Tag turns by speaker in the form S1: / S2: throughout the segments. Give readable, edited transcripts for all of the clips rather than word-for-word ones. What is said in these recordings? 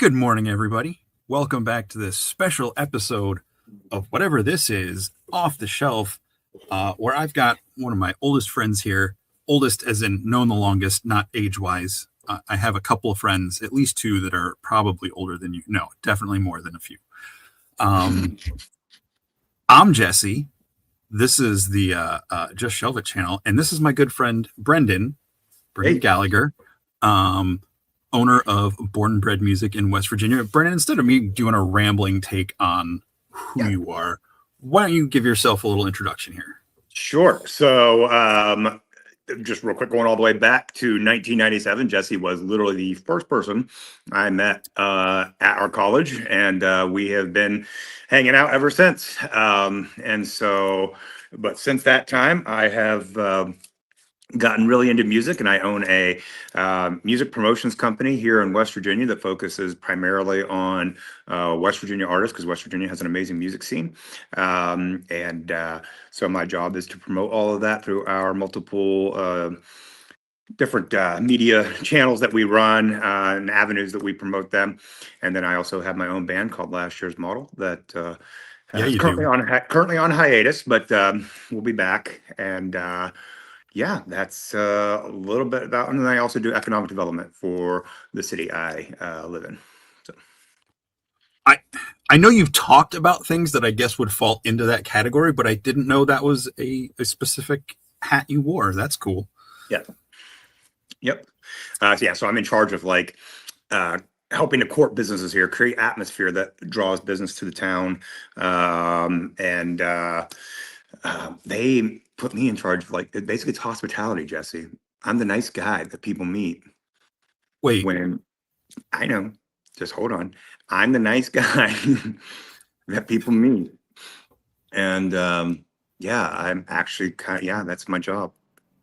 S1: Good morning, everybody. Welcome back to this special episode of whatever this is, Off the Shelf, where I've got one of my oldest friends here. Oldest as in known the longest, not age-wise. I have a couple of friends, at least two, that are probably older than you. No, definitely more than a few. I'm Jesse. This is the Just Shelf It channel, and this is my good friend Brendan
S2: Hey.
S1: Gallagher. Owner of Born and Bred Music in West Virginia. Brennan, instead of me doing a rambling take on who you are, why don't you give yourself a little introduction here?
S2: Sure. So, just real quick, going all the way back to 1997, Jesse was literally the first person I met at our college, and we have been hanging out ever since. But since that time, I have gotten really into music, and I own a music promotions company here in West Virginia that focuses primarily on West Virginia artists, because West Virginia has an amazing music scene. So my job is to promote all of that through our multiple different media channels that we run and avenues that we promote them. And then I also have my own band called Last Year's Model that is currently on hiatus, but we'll be back. And yeah, that's a little bit about, and then I also do economic development for the city I live in. So
S1: I know you've talked about things that I guess would fall into that category, but I didn't know that was a specific hat you wore. That's cool.
S2: yeah, yep. So I'm in charge of helping to court businesses here, create atmosphere that draws business to the town, they put me in charge of basically it's hospitality, Jesse. I'm the nice guy that people meet.
S1: Wait,
S2: When I know, just hold on. I'm the nice guy that people meet. And I'm actually that's my job.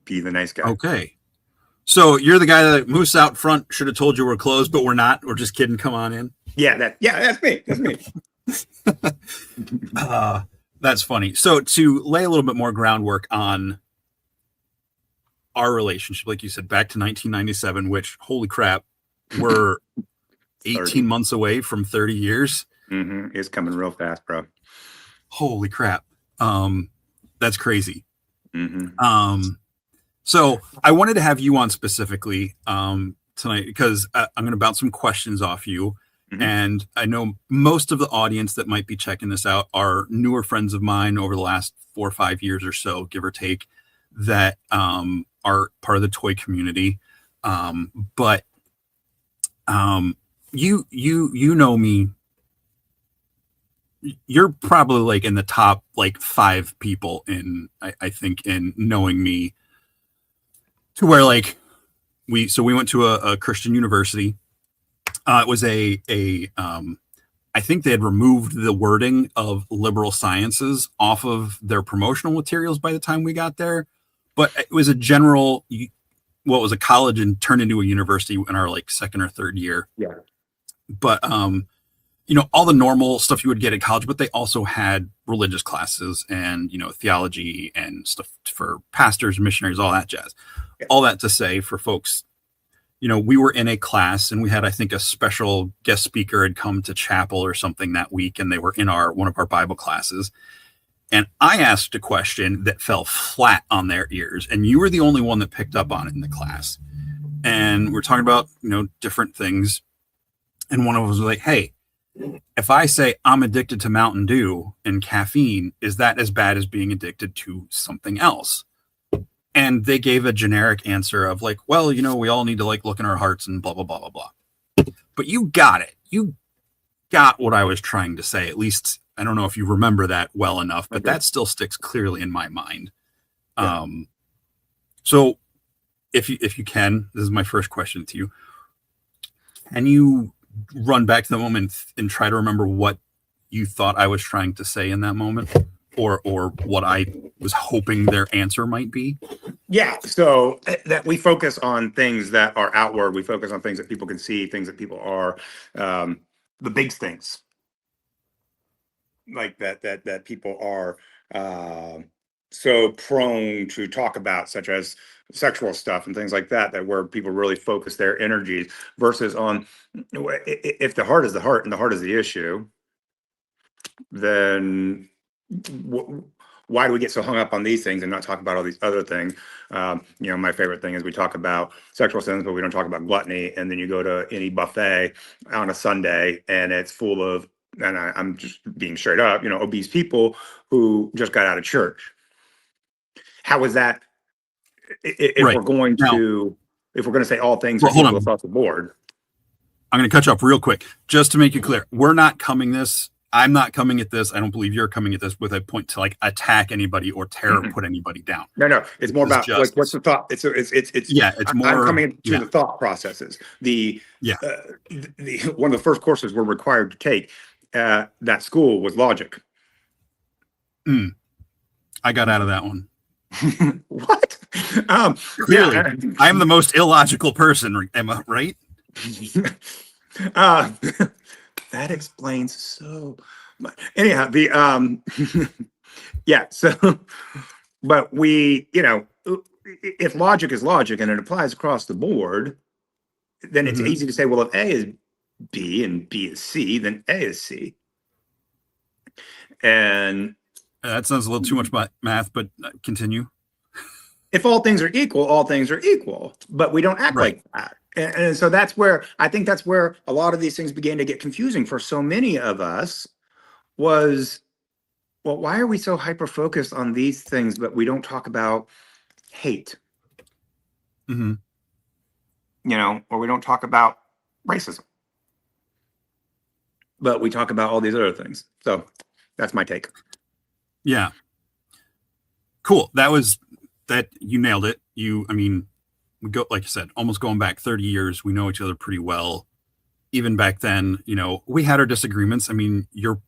S2: Be the nice guy.
S1: okay. So you're the guy that moose out front should have told you we're closed, but we're not. We're just kidding. Come on in.
S2: That's me. That's me.
S1: That's funny. So to lay a little bit more groundwork on our relationship, like you said, back to 1997, which, holy crap, we're 18 months away from 30 years.
S2: Mm-hmm. It's coming real fast, bro.
S1: Holy crap. That's crazy.
S2: Mm-hmm.
S1: So I wanted to have you on specifically tonight because I'm going to bounce some questions off you. Mm-hmm. And I know most of the audience that might be checking this out are newer friends of mine over the last 4 or 5 years or so, give or take, that are part of the toy community. But you know me. You're probably like in the top 5 people in I think in knowing me, to where we went to a Christian university. It was I think they had removed the wording of liberal sciences off of their promotional materials by the time we got there. But it was a general, it was a college and turned into a university in our second or third year.
S2: Yeah.
S1: But, all the normal stuff you would get at college, but they also had religious classes and, theology and stuff for pastors, missionaries, all that jazz. Yeah. All that to say, for folks, we were in a class and we had, I think, a special guest speaker had come to chapel or something that week, and they were in one of our Bible classes. And I asked a question that fell flat on their ears, and you were the only one that picked up on it in the class. And we're talking about, different things. And one of us was like, hey, if I say I'm addicted to Mountain Dew and caffeine, is that as bad as being addicted to something else? And they gave a generic answer of well, we all need to look in our hearts and blah, blah, blah, blah, blah. But you got it. You got what I was trying to say. At least, I don't know if you remember that well enough, but that still sticks clearly in my mind. Yeah. So if you can, this is my first question to you. Can you run back to the moment and try to remember what you thought I was trying to say in that moment? Or what I was hoping their answer might be?
S2: Yeah, so that we focus on things that are outward. We focus on things that people can see, things that people are, the big things, like that people are so prone to talk about, such as sexual stuff and things like that, that where people really focus their energies versus on, if the heart is the heart and the heart is the issue, then why do we get so hung up on these things and not talk about all these other things? My favorite thing is we talk about sexual sins, but we don't talk about gluttony. And then you go to any buffet on a Sunday and it's full of, and I'm just being straight up, obese people who just got out of church. How is that? If
S1: Right.
S2: we're going
S1: Now,
S2: to, say all things are
S1: hold
S2: equal
S1: on.
S2: across the board.
S1: I'm going to cut you off real quick, just to make it clear. I'm not coming at this. I don't believe you're coming at this with a point to like attack anybody or tear or put anybody down.
S2: No. It's more about what's the thought. It's more. I'm coming to the thought processes. The one of the first courses we're required to take at that school was logic.
S1: I got out of that one.
S2: What?
S1: Clearly, I am the most illogical person. Am I right?
S2: That explains so much. Anyhow, So, but if logic is logic and it applies across the board, then it's easy to say, well, if A is B and B is C, then A is C. And
S1: that sounds a little too much math, but continue.
S2: If all things are equal, all things are equal, but we don't act like that. And so I think that's where a lot of these things began to get confusing for so many of us was, well, why are we so hyper-focused on these things, but we don't talk about hate? Or we don't talk about racism, but we talk about all these other things. So that's my take.
S1: Yeah. Cool. That you nailed it. We go, like you said, almost going back 30 years. We know each other pretty well. Even back then, we had our disagreements. You're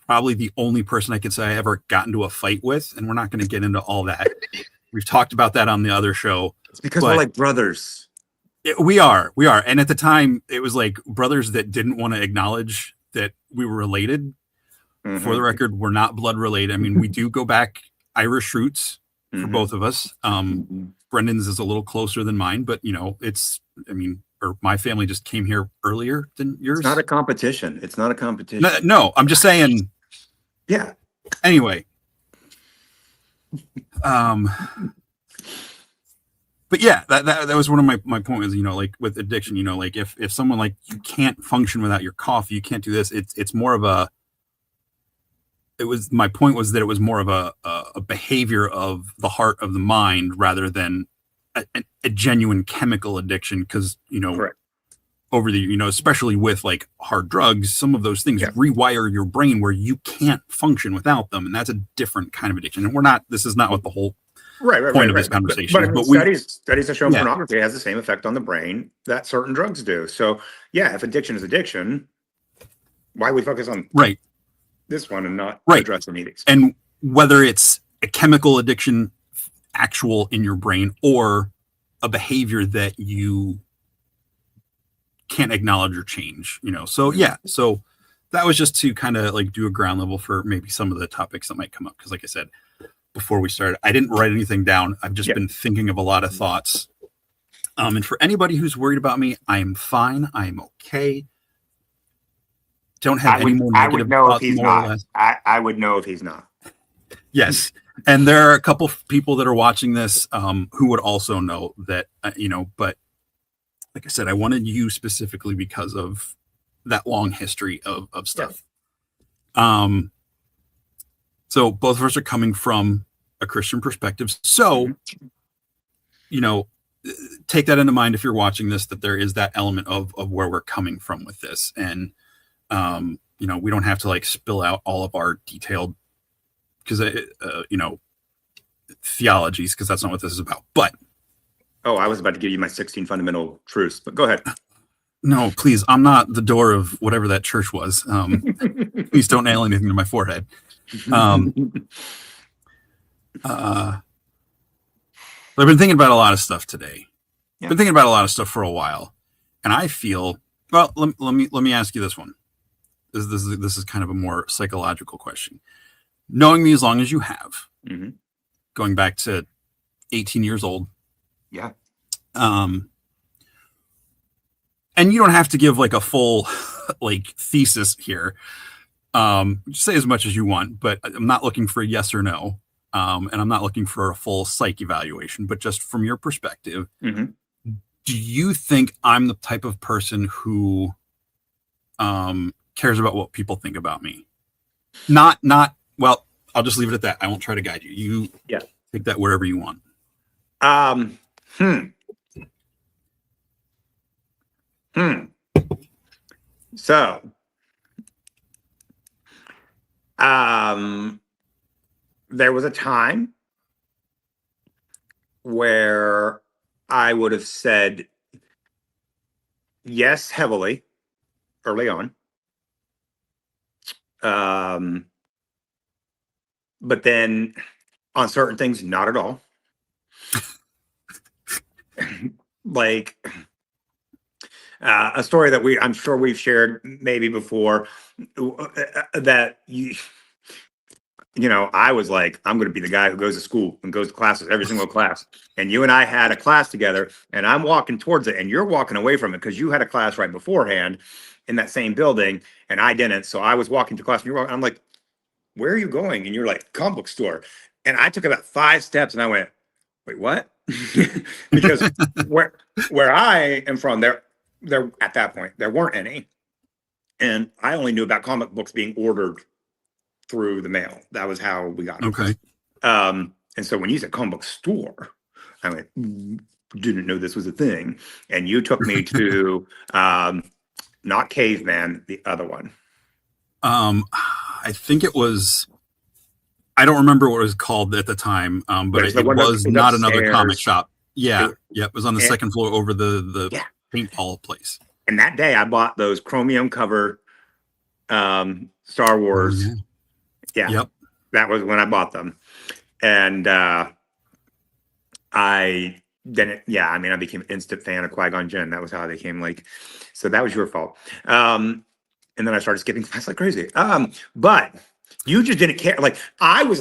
S1: probably the only person I could say I ever got into a fight with, and we're not going to get into all that. We've talked about that on the other show. It's
S2: because we're like brothers.
S1: We are. And at the time, it was like brothers that didn't want to acknowledge that we were related. For the record, we're not blood related. We do go back Irish roots for both of us. Brendan's is a little closer than mine, but my family just came here earlier than yours.
S2: It's not a competition.
S1: No, I'm just saying.
S2: Yeah.
S1: Anyway. But yeah, that was one of my point was, like with addiction, like if someone like you can't function without your coffee, you can't do this. It's more of my point was that it was more of a behavior of the heart of the mind rather than a genuine chemical addiction. Cause
S2: Correct.
S1: Over the, especially with like hard drugs, some of those things rewire your brain where you can't function without them. And that's a different kind of addiction. And this is not what the whole point of this conversation.
S2: But studies have shown pornography has the same effect on the brain that certain drugs do. So if addiction is addiction, why we focus on this one and not address the needs?
S1: And whether it's a chemical addiction actual in your brain or a behavior that you can't acknowledge or change, so that was just to kind of like do a ground level for maybe some of the topics that might come up. Cause like I said, before we started, I didn't write anything down. I've just been thinking of a lot of thoughts. And for anybody who's worried about me, I am fine. I am okay. Don't have any more negative thoughts.
S2: I would know if he's not.
S1: Yes. And there are a couple of people that are watching this who would also know that, but like I said, I wanted you specifically because of that long history of stuff. So both of us are coming from a Christian perspective. So, take that into mind if you're watching this, that there is that element of where we're coming from with this. And, we don't have to like spill out all of our detailed, because, theologies, because that's not what this is about. But
S2: I was about to give you my 16 fundamental truths, but go ahead.
S1: No, please. I'm not the door of whatever that church was. Please don't nail anything to my forehead. I've been thinking about a lot of stuff today. Been thinking about a lot of stuff for a while, and I feel let me ask you this one. This is kind of a more psychological question. Knowing me as long as you have, going back to 18 years old.
S2: Yeah.
S1: And you don't have to give like a full like thesis here. Say as much as you want, but I'm not looking for a yes or no. And I'm not looking for a full psych evaluation, but just from your perspective,
S2: Mm-hmm.
S1: do you think I'm the type of person who cares about what people think about me? Not, well, I'll just leave it at that. I won't try to guide you. You take that wherever you want.
S2: So, there was a time where I would have said yes heavily early on. But then on certain things, not at all. Like a story that I'm sure we've shared maybe before, that I was like, I'm going to be the guy who goes to school and goes to classes, every single class. And you and I had a class together, and I'm walking towards it, and you're walking away from it because you had a class right beforehand in that same building, and I didn't. So I was walking to class, and I'm like, where are you going? And you're like, comic book store. And I took about 5 steps, and I went, wait, what? Because where I am from, there at that point there weren't any, and I only knew about comic books being ordered through the mail. That was how we got them.
S1: Okay.
S2: And so when you said comic book store, I went, didn't know this was a thing. And you took me to not Caveman, the other one.
S1: I think it was, I don't remember what it was called at the time, but it was not another comic shop. Yeah. It was on the second floor over the paintball place.
S2: And that day I bought those chromium cover Star Wars. Yeah.
S1: Yep.
S2: That was when I bought them. And I didn't, I became an instant fan of Qui-Gon Jinn. That was how they came. So that was your fault. And then I started skipping class like crazy. But you just didn't care. I was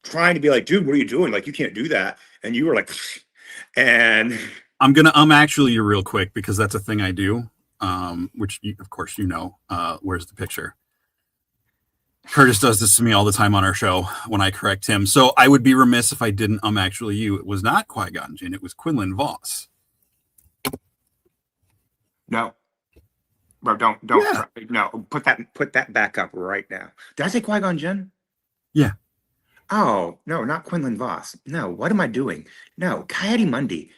S2: trying to be like, dude, what are you doing? You can't do that. And you were like, and
S1: I'm going to actually you real quick, because that's a thing I do, which of course, where's the picture? Curtis does this to me all the time on our show when I correct him. So I would be remiss if I didn't actually you. It was not Qui-Gon Jinn. It was Quinlan Voss.
S2: No. Bro, don't. Yeah. No, put that back up right now. Did I say Qui-Gon Jinn?
S1: Yeah.
S2: Oh, no, not Quinlan Voss. No, what am I doing? No, Coyote Mundi.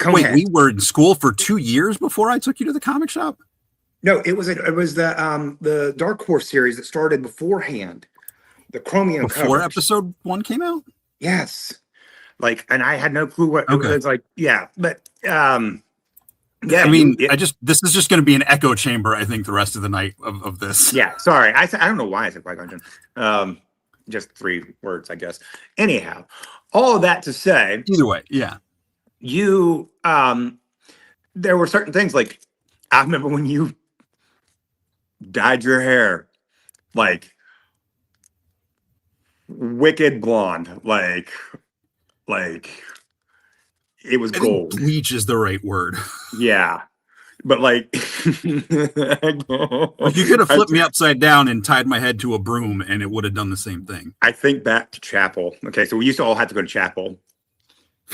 S1: Wait, we were in school for 2 years before I took you to the comic shop?
S2: No, it was the Dark Horse series that started beforehand. The chromium
S1: before
S2: covers.
S1: Episode 1 came out?
S2: Yes. And I had no clue what it was like. Yeah, but yeah,
S1: this is just going to be an echo chamber, I think, the rest of the night of this.
S2: Yeah, sorry. I don't know why I said Qui-Gon Jinn. Just 3 words, I guess. Anyhow, all of that to say,
S1: either way, yeah.
S2: You there were certain things, I remember when you dyed your hair wicked blonde, it was gold.
S1: Bleach is the right word.
S2: Yeah. But
S1: you could have flipped me upside down and tied my head to a broom and it would have done the same thing.
S2: I think back to chapel. Okay, so we used to all have to go to chapel.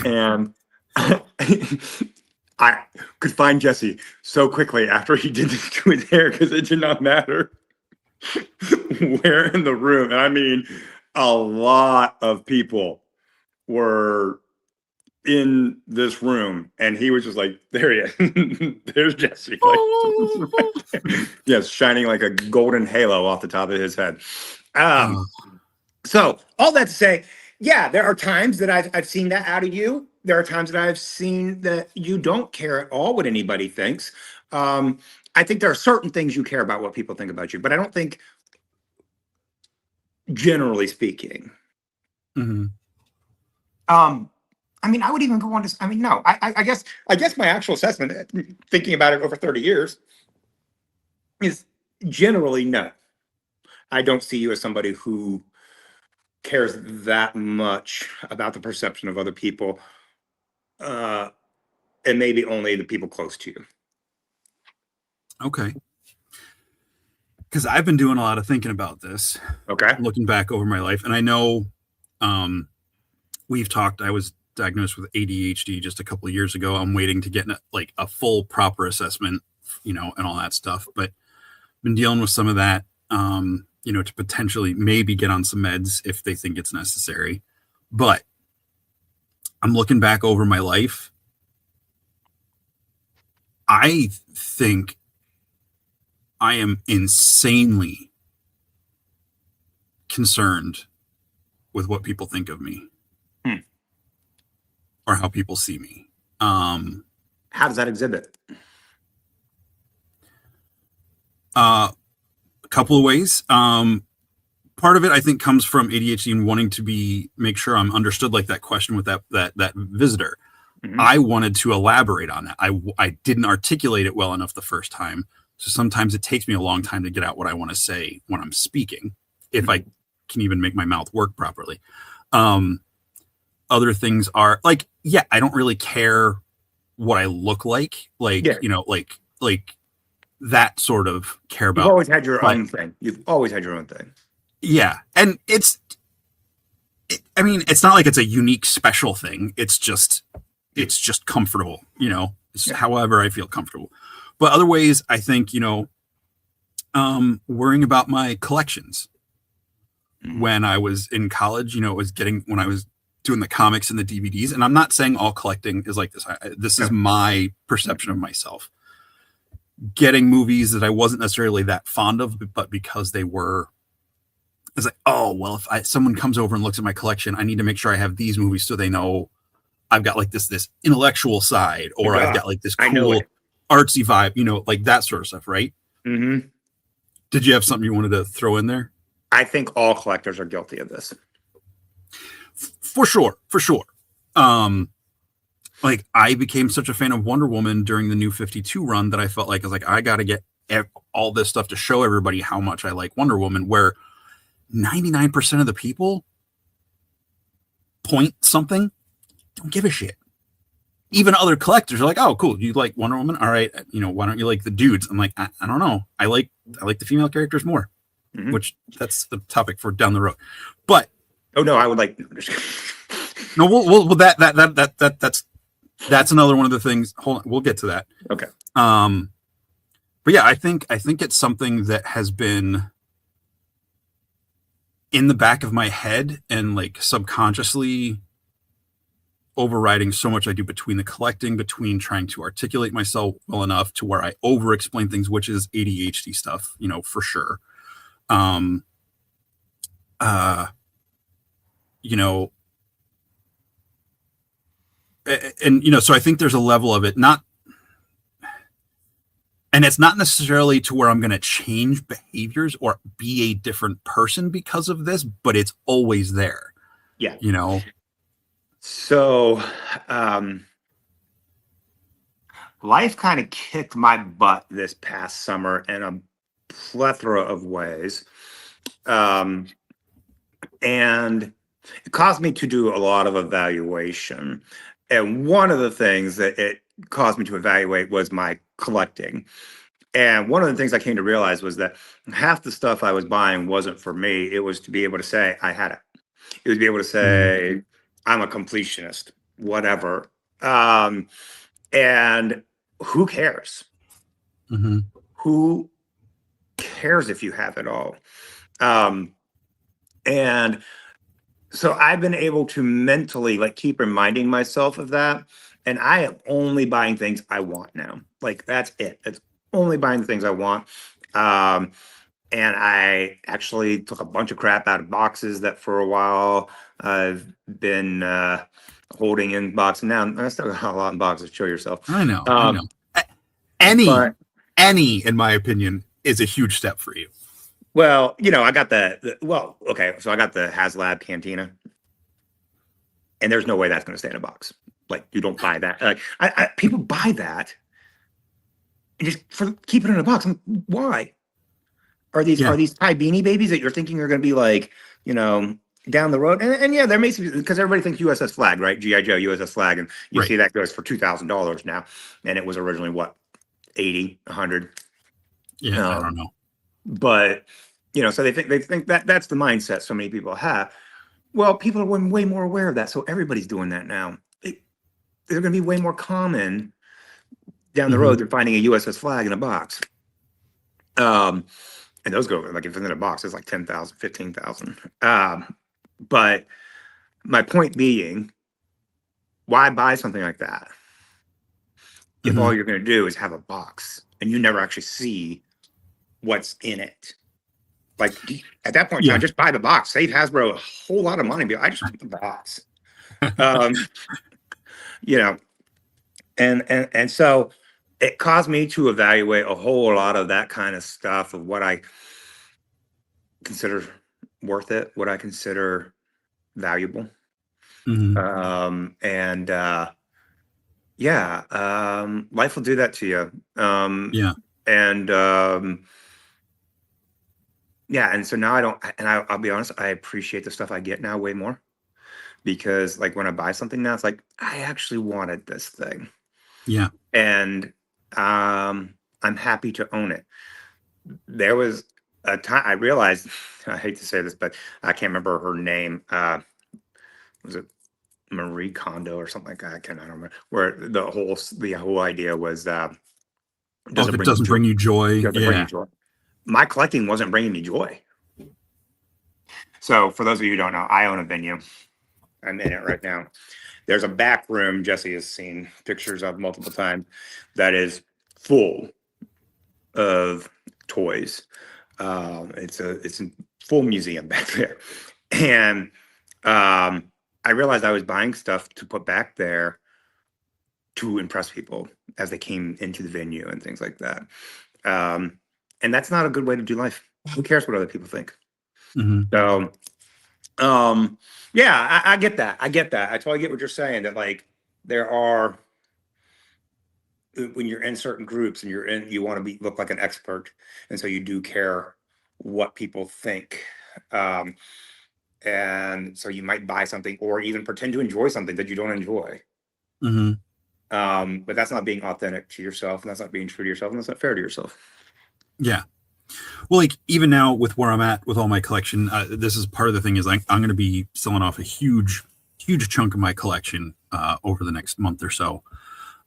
S2: And I could find Jesse so quickly after he did this to his hair, because it did not matter where in the room. And I mean, a lot of people were in this room, and he was just like, there he is. There's Jesse. Yes, shining like a golden halo off the top of his head. So all that to say, yeah, there are times that I've seen that out of you. There are times that I've seen that you don't care at all what anybody thinks. I think there are certain things you care about what people think about you, but I don't think, generally speaking.
S1: Mm-hmm.
S2: I would even go on to, no, I guess my actual assessment, thinking about it over 30 years, is generally no. I don't see you as somebody who cares that much about the perception of other people, uh, and maybe only the people close to you.
S1: Okay. Because I've been doing a lot of thinking about this,
S2: Okay.
S1: looking back over my life, and I know um, we've talked. I was diagnosed with ADHD just a couple of years ago. I'm waiting to get like a full proper assessment, and all that stuff. But been dealing with some of that, to potentially maybe get on some meds if they think it's necessary. But I'm looking back over my life. I think I am insanely concerned with what people think of me or how people see me.
S2: How does that exhibit?
S1: A couple of ways. Part of it, I think, comes from ADHD and wanting to make sure I'm understood, like that question with that visitor.
S2: Mm-hmm.
S1: I wanted to elaborate on that. I didn't articulate it well enough the first time. So sometimes it takes me a long time to get out what I want to say when I'm speaking, if I can even make my mouth work properly. Other things are like, I don't really care what I look like, like that sort of care about.
S2: You've always had your own thing. You've always had your own thing.
S1: Yeah. And it's not like it's a unique special thing. It's just comfortable, however I feel comfortable. But other ways, I think, worrying about my collections. When I was in college, when I was doing the comics and the DVDs, and I'm not saying all collecting is like this. This is my perception of myself. Getting movies that I wasn't necessarily that fond of, but because they were, it's like, oh, well, if someone comes over and looks at my collection, I need to make sure I have these movies so they know I've got like this intellectual side, or I've got like this cool artsy vibe, like that sort of stuff, right?
S2: Mm-hmm.
S1: Did you have something you wanted to throw in there?
S2: I think all collectors are guilty of this.
S1: For sure. Like I became such a fan of Wonder Woman during the New 52 run that I felt like I got to get all this stuff to show everybody how much I like Wonder Woman, where 99% of the people don't give a shit. Even other collectors are like, oh, cool, you like Wonder Woman? All right, why don't you like the dudes? I'm like, I don't know. I like the female characters more, which that's the topic for down the road. But
S2: oh no, I would like
S1: no. Well, that's another one of the things. Hold on, we'll get to that.
S2: Okay.
S1: But yeah, I think it's something that has been in the back of my head and like subconsciously overriding so much I do between the collecting, between trying to articulate myself well enough to where I over explain things, which is ADHD stuff, for sure. And so I think there's a level of it, and it's not necessarily to where I'm going to change behaviors or be a different person because of this, but it's always there.
S2: Yeah.
S1: So,
S2: life kind of kicked my butt this past summer in a plethora of ways. And it caused me to do a lot of evaluation. And one of the things that it caused me to evaluate was my collecting. And one of the things I came to realize was that half the stuff I was buying wasn't for me. It was to be able to say I had it. It was to be able to say, I'm a completionist, whatever. And who cares? Who cares if you have it all? And so I've been able to mentally keep reminding myself of that. And I am only buying things I want now. That's it. It's only buying the things I want. And I actually took a bunch of crap out of boxes that for a while I've been holding in boxes. Now I still got a lot in boxes. Show yourself.
S1: I know. Any, in my opinion, is a huge step for you.
S2: Well, I got okay. So I got the HasLab Cantina, and there's no way that's going to stay in a box. You don't buy that. People buy that and just keep it in a box. Why?
S1: Yeah.
S2: are these Thai beanie babies that you're thinking are going to be like, you know, down the road? And yeah, there may be, because everybody thinks USS Flag, right? GI Joe, USS Flag, and you
S1: Right.
S2: see that goes for $2,000 now, and it was originally what, 80, 100.
S1: Yeah. I don't know.
S2: But you know, so they think that that's the mindset so many people have. Well, people are way more aware of that, so everybody's doing that now. They're going to be way more common down the
S1: Hmm.
S2: road than finding a USS Flag in a box. And those go like if it's in a box, it's like 10,000, 15,000. But my point being, why buy something like that if
S1: Hmm.
S2: all you're going to do is have a box and you never actually see what's in it? Like at that point in
S1: Yeah.
S2: time, just buy the box. Save Hasbro a whole lot of money. I just want the box. Um, you know, and so it caused me to evaluate a whole lot of that kind of stuff of what I consider worth it, what I consider valuable.
S1: Hmm.
S2: And yeah, life will do that to you.
S1: Yeah.
S2: And yeah, and so now I don't, and I'll be honest, I appreciate the stuff I get now way more because like when I buy something now, it's like I actually wanted this thing,
S1: Yeah.
S2: and I'm happy to own it. There was a time I realized, I hate to say this, but I can't remember her name. Was it Marie Kondo or something like that? I don't remember. Where the whole idea was,
S1: Oh,
S2: does
S1: if
S2: it
S1: it
S2: bring you
S1: doesn't
S2: joy?
S1: bring you joy,
S2: Does it bring you
S1: yeah.
S2: joy? My collecting wasn't bringing me joy. So for those of you who don't know, I own a venue. I'm in it right now. There's a back room Jesse has seen pictures of multiple times that is full of toys. It's a full museum back there, and I realized I was buying stuff to put back there to impress people as they came into the venue and things like that. Um, and that's not a good way to do life. Who cares what other people think?
S1: Hmm.
S2: So, yeah, I get that. I get that. I totally get what you're saying. That like there are when you're in certain groups and you want to look like an expert, and so you do care what people think. Um, and so you might buy something or even pretend to enjoy something that you don't enjoy.
S1: Hmm.
S2: But that's not being authentic to yourself, and that's not being true to yourself, and that's not fair to yourself.
S1: Yeah. Well, like even now with where I'm at with all my collection, this is part of the thing is like I'm going to be selling off a huge chunk of my collection over the next month or so.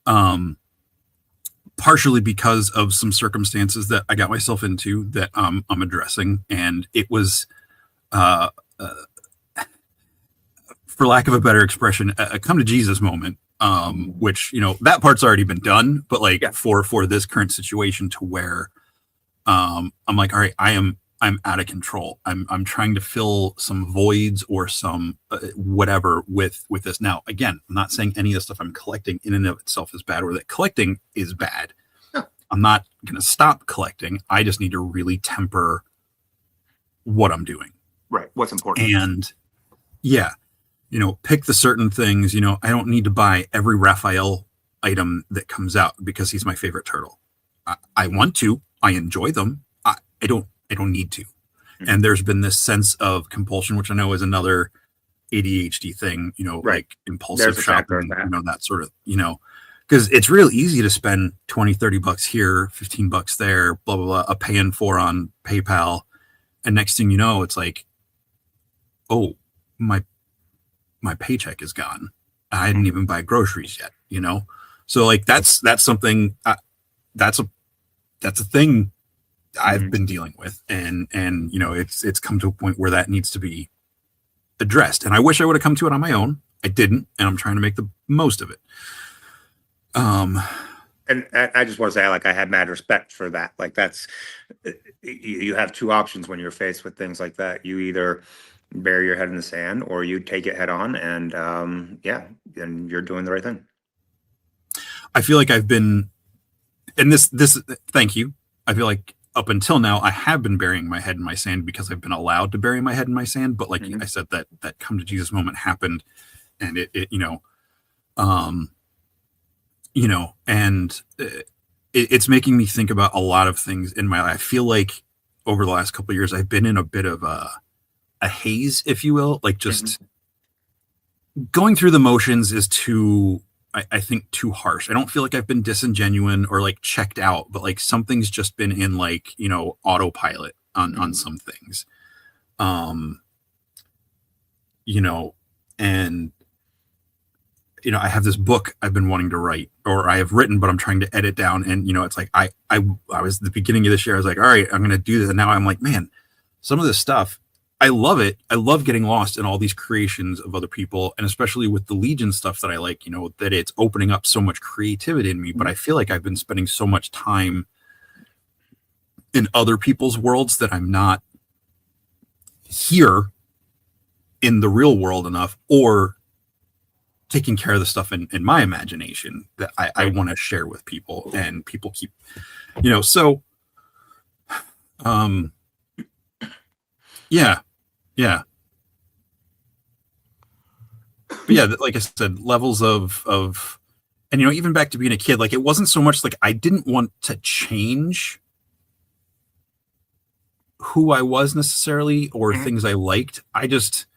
S1: Um, Partially because of some circumstances that I got myself into that I'm addressing, and it was, uh, uh, for lack of a better expression, a come to Jesus moment. Which that part's already been done, but like
S2: Yeah.
S1: for this current situation to where I'm like, all right, I'm out of control. I'm trying to fill some voids or some whatever with this. Now, again, I'm not saying any of the stuff I'm collecting in and of itself is bad or that collecting is bad.
S2: No.
S1: I'm not going to stop collecting. I just need to really temper what I'm doing.
S2: Right. What's important?
S1: And yeah, pick the certain things. I don't need to buy every Raphael item that comes out because he's my favorite turtle. I want to. I enjoy them. I don't need to.
S2: Mhm.
S1: And there's been this sense of compulsion, which I know is another ADHD thing,
S2: Right.
S1: like impulsive
S2: There's a factor
S1: shopping,
S2: in that.
S1: that sort of, because it's real easy to spend 20, $30 here, $15 there, blah, blah, blah, a paying for on PayPal. And next thing you know, it's like, oh, my paycheck is gone. I didn't even buy groceries yet. So like that's something that's a thing I've
S2: Mhm.
S1: been dealing with, and it's come to a point where that needs to be addressed. And I wish I would have come to it on my own. I didn't, and I'm trying to make the most of it.
S2: And I just want to say, like, I had mad respect for that. Like, that's you have two options when you're faced with things like that. You either bury your head in the sand, or you take it head on, and yeah, and you're doing the right thing.
S1: I feel like I've been, and this. Thank you. I feel like up until now I have been burying my head in my sand because I've been allowed to bury my head in my sand. But like
S2: Mhm.
S1: I said, that come to Jesus moment happened, and um, and it's making me think about a lot of things in my life. I feel like over the last couple of years, I've been in a bit of a haze, if you will. Like
S2: Mhm.
S1: just going through the motions is too, I think, too harsh. I don't feel like I've been disingenuine or like checked out, but like something's just been in like, autopilot on
S2: Mhm.
S1: some things. Um, you know, and I have this book I've been wanting to write, or I have written, but I'm trying to edit down. And it's like I was the beginning of this year. I was like, all right, I'm going to do this, and now I'm like, man, some of this stuff, I love it. I love getting lost in all these creations of other people, and especially with the Legion stuff that I like. That it's opening up so much creativity in me. But I feel like I've been spending so much time in other people's worlds that I'm not here in the real world enough, or taking care of the stuff in my imagination that I
S2: Right.
S1: want to share with people, and people keep, so, um, yeah, yeah. But yeah, like I said, levels and even back to being a kid, like it wasn't so much like I didn't want to change who I was necessarily or
S2: Mhm.
S1: things I liked. I just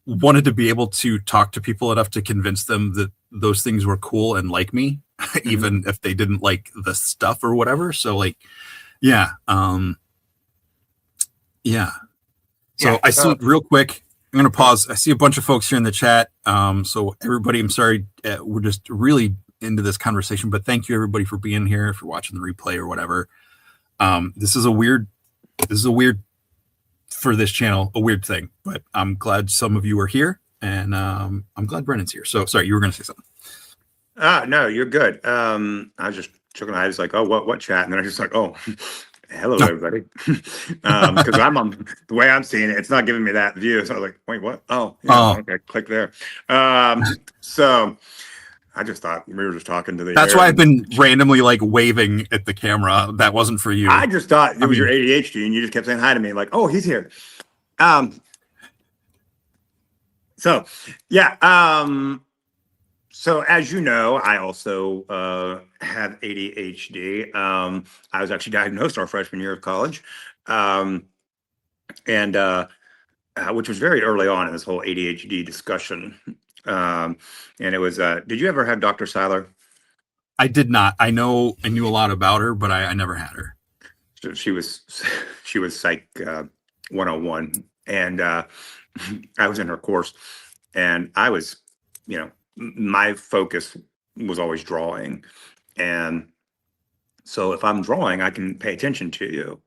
S1: wanted to be able to talk to people enough to convince them that those things were cool and like me,
S2: Mhm.
S1: even if they didn't like the stuff or whatever. So like, yeah, yeah. So
S2: Yeah.
S1: I
S2: So
S1: see real quick. I'm going to
S2: go
S1: pause. I see a bunch of folks here in the chat. So everybody, I'm sorry, we're just really into this conversation, but thank you everybody for being here, for watching the replay or whatever. This is a weird for this channel, a weird thing, but I'm glad some of you are here, and I'm glad Brennan's here. So sorry, you were going to say something.
S2: No, you're good. I was just checking. I was like, oh, what chat? And then I was just like, oh, hello,
S1: No.
S2: everybody. Because I'm on the way I'm seeing it, it's not giving me that view. So I was like, wait, what? Oh, yeah,
S1: Oh,
S2: okay, click there. So I just thought we were just talking to the
S1: that's
S2: air.
S1: why I've been randomly like waving at the camera. That wasn't for you.
S2: I just thought it
S1: I
S2: was your
S1: mean,
S2: ADHD, and you just kept saying hi to me, like, oh, he's here. Um, so yeah. So as you know, I also have ADHD. I was actually diagnosed our freshman year of college, um, and which was very early on in this whole ADHD discussion. And it was, did you ever have Dr. Seiler?
S1: I did not. I knew a lot about her, but I never had her.
S2: So she was she was Psych 101, and I was in her course, and I was, my focus was always drawing, and so if I'm drawing, I can pay attention to you.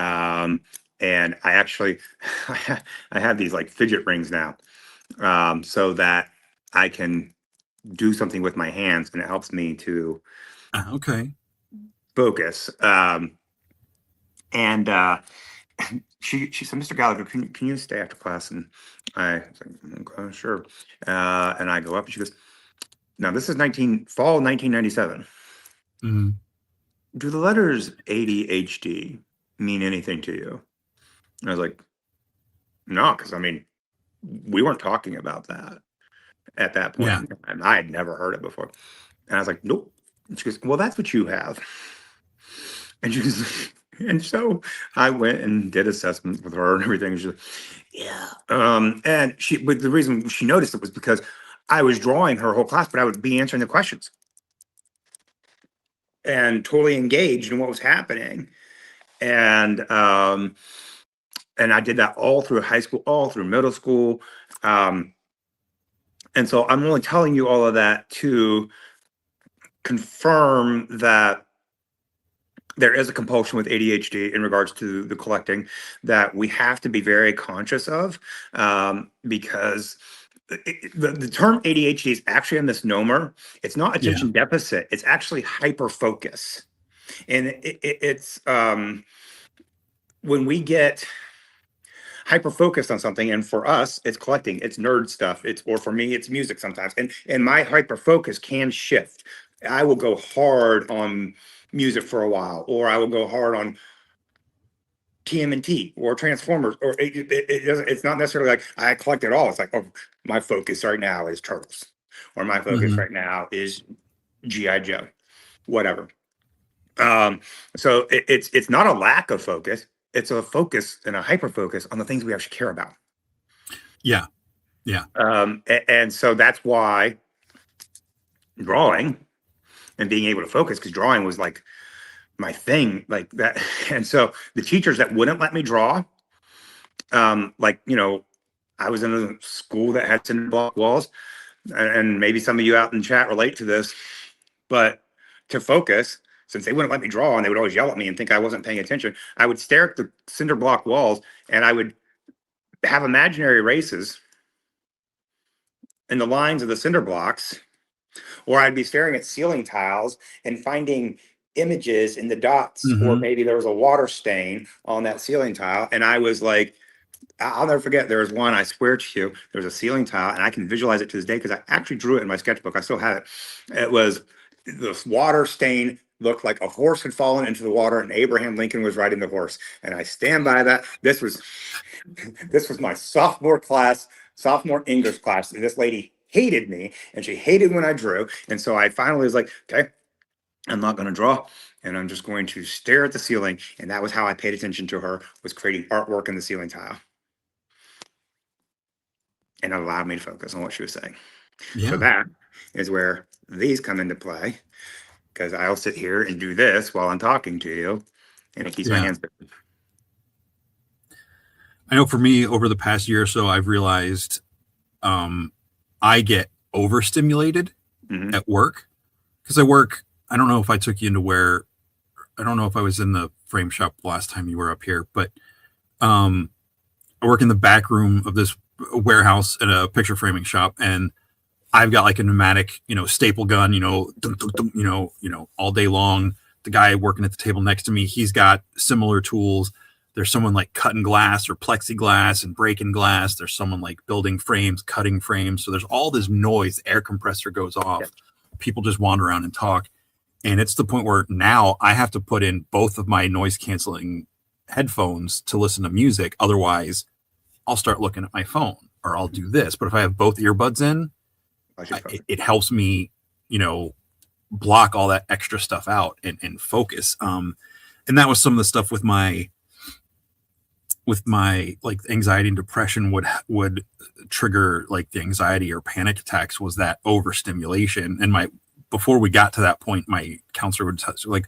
S2: Um, and I actually, I have these like fidget rings now, so that I can do something with my hands, and it helps me to
S1: Okay.
S2: focus. And she said, Mr. Gallagher, can you stay after class? And I was like, okay, sure. And I go up, and she goes, now this is 1997.
S1: Mhm.
S2: Do the letters ADHD mean anything to you? And I was like, no, because I mean, we weren't talking about that at that point
S1: Yeah.
S2: in time. I had never heard it before. And I was like, nope. And she goes, well, that's what you have. And she goes, and so I went and did assessment with her and everything. She's like, yeah. But the reason she noticed it was because I was drawing her whole class, but I would be answering the questions and totally engaged in what was happening. And and I did that all through high school, all through middle school. Um, and so I'm only telling you all of that to confirm that there is a compulsion with ADHD in regards to the collecting that we have to be very conscious of, because the term ADHD is actually a misnomer. It's not
S1: Yeah.
S2: attention deficit, it's actually hyper focus. And it's when we get hyper focused on something, and for us it's collecting, it's nerd stuff, it's, or for me it's music sometimes, and my hyper focus can shift. I will go hard on music for a while, or I will go hard on TMNT or Transformers, or it doesn't, it's not necessarily like I collect it all. It's like, oh, my focus right now is Turtles, or my focus
S1: Hmm.
S2: right now is GI Joe, whatever. Um, so it's not a lack of focus. it's a focus and a hyper focus on the things we actually care about.
S1: Yeah. Yeah.
S2: And so that's why drawing and being able to focus, because drawing was like my thing, like that. And so the teachers that wouldn't let me draw, like, I was in a school that had cinder block walls, and maybe some of you out in chat relate to this, but to focus, since they wouldn't let me draw and they would always yell at me and think I wasn't paying attention, I would stare at the cinder block walls and I would have imaginary races in the lines of the cinder blocks, or I'd be staring at ceiling tiles and finding images in the dots, or
S1: Hmm.
S2: maybe there was a water stain on that ceiling tile. And I was like, I'll never forget. There was one, I swear to you, there was a ceiling tile, and I can visualize it to this day because I actually drew it in my sketchbook. I still have it. It was the water stain looked like a horse had fallen into the water and Abraham Lincoln was riding the horse. And I stand by that. This was my sophomore English class. And this lady hated me and she hated when I drew. And so I finally was like, okay, I'm not going to draw and I'm just going to stare at the ceiling. And that was how I paid attention to her, was creating artwork in the ceiling tile. And it allowed me to focus on what she was saying.
S1: Yeah.
S2: So that is where these come into play, because I'll sit here and do this while I'm talking to you, and it keeps my
S1: Yeah.
S2: hands busy.
S1: I know for me, over the past year or so, I've realized I get overstimulated
S2: Mhm.
S1: at work because I don't know if I took you into I don't know if I was in the frame shop last time you were up here, but I work in the back room of this warehouse at a picture framing shop, and I've got like a pneumatic, staple gun, dum, dum, dum, all day long. The guy working at the table next to me, he's got similar tools. There's someone like cutting glass or plexiglass and breaking glass. There's someone like building frames, cutting frames. So there's all this noise. The air compressor goes off. People just wander around and talk. And it's the point where now I have to put in both of my noise canceling headphones to listen to music. Otherwise, I'll start looking at my phone or I'll do this. But if I have both earbuds in, it helps me, block all that extra stuff out and focus. And that was some of the stuff with my like anxiety and depression would trigger like the anxiety or panic attacks, was that overstimulation. And before we got to that point, my counselor would touch like,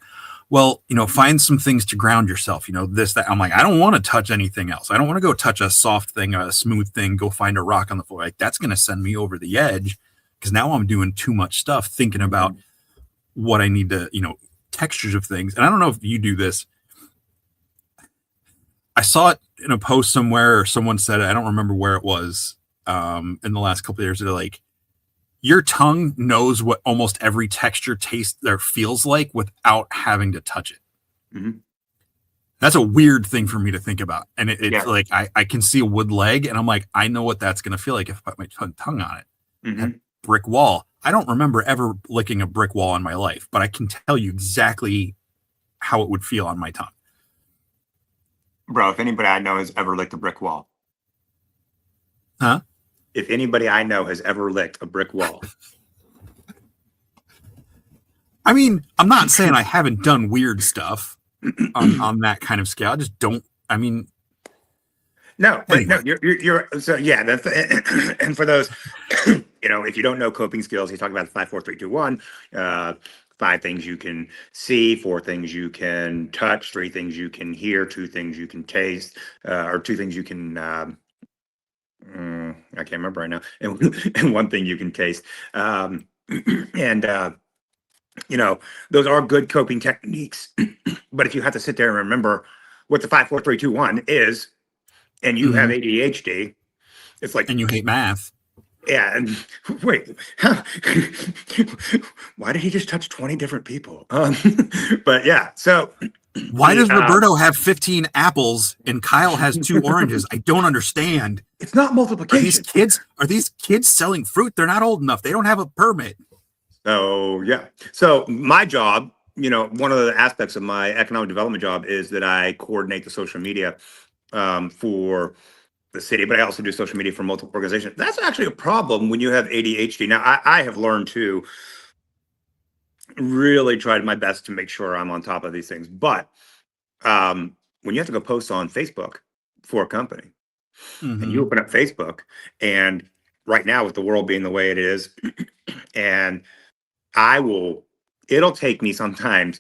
S1: well, find some things to ground yourself, this, that. I'm like, I don't want to touch anything else. I don't want to go touch a soft thing, a smooth thing, go find a rock on the floor. Like that's going to send me over the edge, because now I'm doing too much stuff thinking about what I need to, textures of things. And I don't know if you do this. I saw it in a post somewhere, or someone said it, I don't remember where it was, in the last couple of years. They're like, your tongue knows what almost every texture tastes or feels like without having to touch it.
S2: Mm-hmm.
S1: That's a weird thing for me to think about. And it's like, I can see a wood leg and I'm like, I know what that's going to feel like if I put my tongue on it.
S2: Mm-hmm.
S1: Brick wall. I don't remember ever licking a brick wall in my life, but I can tell you exactly how it would feel on my tongue.
S2: Bro, if anybody I know has ever licked a brick wall.
S1: Huh?
S2: If anybody I know has ever licked a brick wall.
S1: I mean, I'm not saying I haven't done weird stuff on that kind of scale. I just don't, I mean.
S2: No, anyway. No, you're so yeah. That's and for those, if you don't know coping skills, he's talking about the 5, 4, 3, 2, 1. 5 things you can see, 4 things you can touch, 3 things you can hear, 2 things you can taste, or 2 things you can. I can't remember right now, and 1 thing you can taste. And those are good coping techniques. But if you have to sit there and remember what the 5, 4, 3, 2, 1 is, and you have ADHD, it's like,
S1: and you hate math.
S2: Yeah, and wait, why did he just touch 20 different people? But yeah, so
S1: why does Roberto have 15 apples and Kyle has 2 oranges? I don't understand.
S2: It's not multiplication.
S1: Are these kids selling fruit? They're not old enough. They don't have a permit.
S2: So yeah. So my job, one of the aspects of my economic development job is that I coordinate the social media for the city, but I also do social media for multiple organizations. That's actually a problem when you have ADHD. Now, I have learned to really try my best to make sure I'm on top of these things, but when you have to go post on Facebook for a company, and you
S1: Mhm.
S2: open up Facebook, and right now with the world being the way it is, and it'll take me sometimes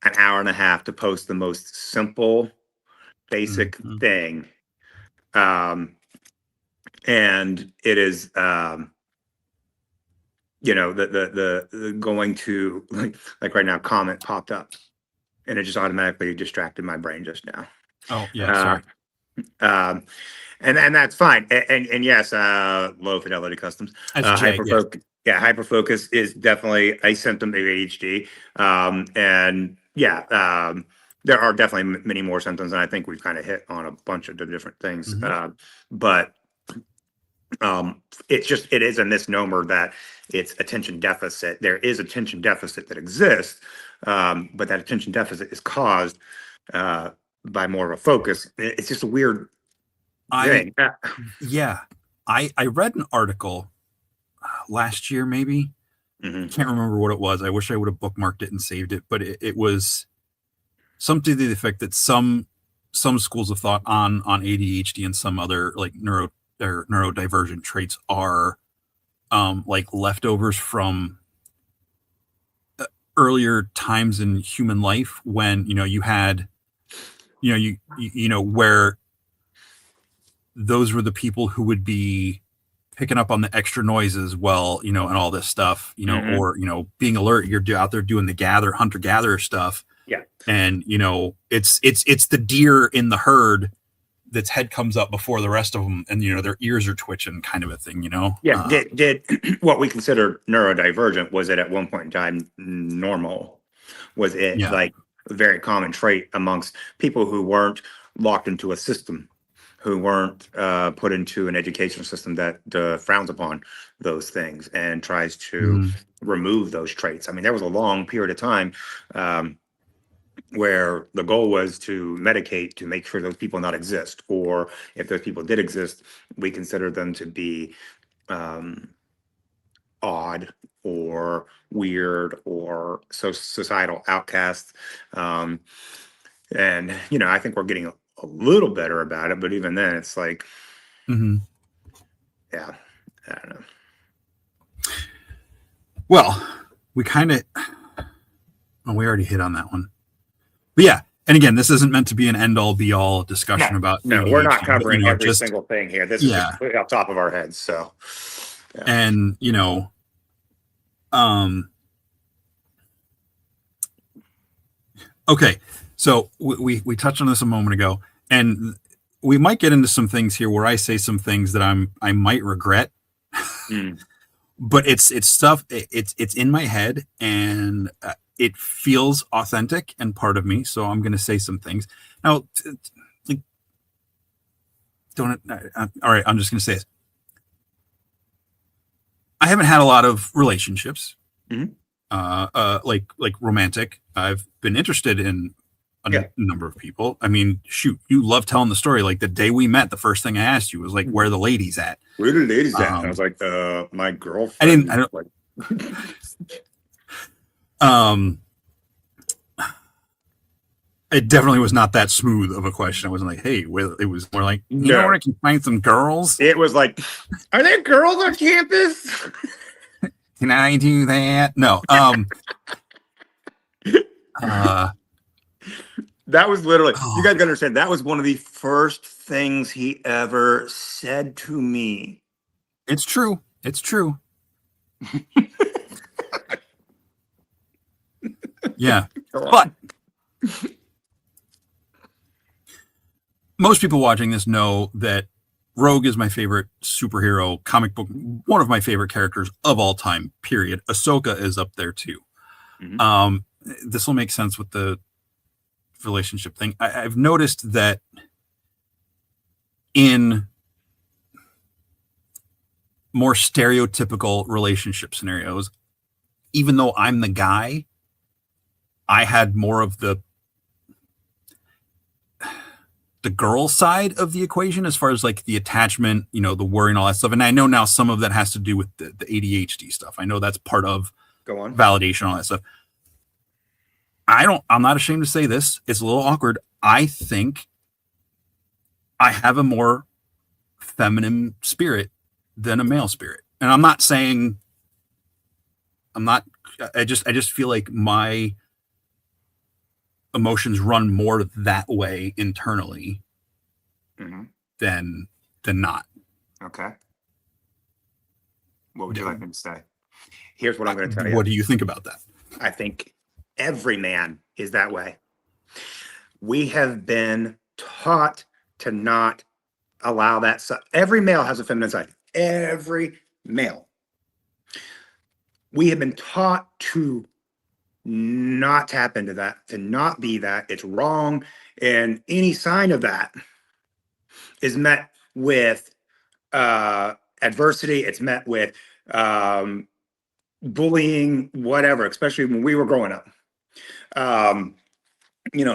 S2: an hour and a half to post the most simple, basic
S1: Mhm.
S2: thing. And it is, the going to like right now, comment popped up, and it just automatically distracted my brain just now.
S1: Oh, yeah,
S2: Uh,
S1: sorry.
S2: um, and that's fine. And yes, low fidelity customs,
S1: That's Jay, yeah.
S2: hyperfocus. Yeah, hyperfocus is definitely a symptom of ADHD. And yeah, there are definitely many more symptoms, and I think we've kind of hit on a bunch of the different things.
S1: Mhm.
S2: But it is a misnomer that it's attention deficit. There is attention deficit that exists, but that attention deficit is caused by more of a focus. It's just a weird
S1: I
S2: thing.
S1: Yeah. I read an article last year, maybe. I
S2: Mhm.
S1: can't remember what it was. I wish I would have bookmarked it and saved it, but it was something to the effect that some schools of thought on ADHD and some other like neurodivergent traits are like leftovers from earlier times in human life when you had where those were the people who would be picking up on the extra noises, well, and all this stuff,
S2: Mhm.
S1: or being alert. You're out there doing the hunter gatherer stuff,
S2: Yeah.
S1: and it's the deer in the herd that's head comes up before the rest of them, and their ears are twitching, kind of a thing.
S2: Yeah. Did what we consider neurodivergent, was it at one point in time normal? Was it
S1: Yeah.
S2: like a very common trait amongst people who weren't locked into a system, who weren't put into an educational system that frowns upon those things and tries to
S1: Mhm.
S2: remove those traits? I mean, there was a long period of time where the goal was to medicate to make sure those people not exist, or if those people did exist, we consider them to be um, odd or weird or societal outcasts. Um, and I think we're getting a little better about it, but even then, it's like,
S1: Mhm.
S2: yeah, I don't know.
S1: Well, we kind of, well, we already hit on that one, but yeah. And again, this isn't meant to be an end all be all
S2: No,
S1: discussion about
S2: no, we're not
S1: ADHD, but
S2: covering every
S1: just
S2: single thing here. This is just
S1: yeah.
S2: completely off top of our heads. So, yeah.
S1: And um, okay, so we touched on this a moment ago, and we might get into some things here where I say some things that I might regret,
S2: Mm.
S1: but it's stuff, it's in my head, and it feels authentic and part of me, so I'm going to say some things now. Like, don't all right, I'm just going to say this. I haven't had a lot of relationships,
S2: Mhm.
S1: like romantic. I've been interested in
S2: Yeah.
S1: number of people. I mean, shoot, you love telling the story. Like the day we met, the first thing I asked you was like, "Where are the ladies at?"
S2: Where the ladies at? And I was
S1: Um,
S2: like, my
S1: I didn't.
S2: girlfriend.
S1: I don't.
S2: Like,
S1: Um, it definitely was not that smooth of a question. I wasn't like, "Hey," it was more like, where
S2: no,
S1: I can find some girls?
S2: it was like, are there girls on campus?
S1: Can I do that? No. Uh.
S2: That was literally, you
S1: Oh,
S2: guys gotta understand, that was one of the first things he ever said to me.
S1: it's true. It's true. Yeah,
S2: Go
S1: but
S2: on.
S1: most people watching this know that Rogue is my favorite superhero comic book, one of my favorite characters of all time, period. Ahsoka is up there too.
S2: Mhm.
S1: This will make sense with the relationship thing. I've noticed that in more stereotypical relationship scenarios, even though I'm the guy, I had more of the girl side of the equation as far as like the attachment, the worry and all that stuff. And I know now some of that has to do with the ADHD stuff. I know that's part of
S2: Go on.
S1: validation, all that stuff. I'm not ashamed to say this. It's a little awkward. I think I have a more feminine spirit than a male spirit. And I'm not saying I just feel like my emotions run more that way internally
S2: Mm-hmm.
S1: than not.
S2: Okay. What would you like me to say? Here's what I'm going to tell you.
S1: What do you think about that?
S2: I think every man is that way. We have been taught to not allow that. Every male has a feminine side. Every male. We have been taught to not tap into that, to not be that. It's wrong. And any sign of that is met with adversity. It's met with bullying, whatever, especially when we were growing up.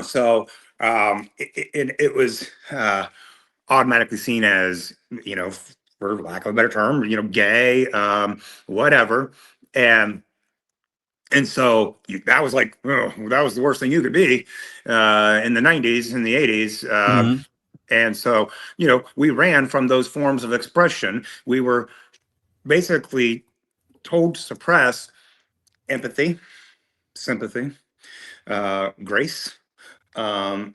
S2: So it was automatically seen as, for lack of a better term, gay, whatever. And so that was like, that was the worst thing you could be in the 90s, in the 80s.
S1: Mm-hmm.
S2: And so, we ran from those forms of expression. We were basically told to suppress empathy, sympathy, grace, those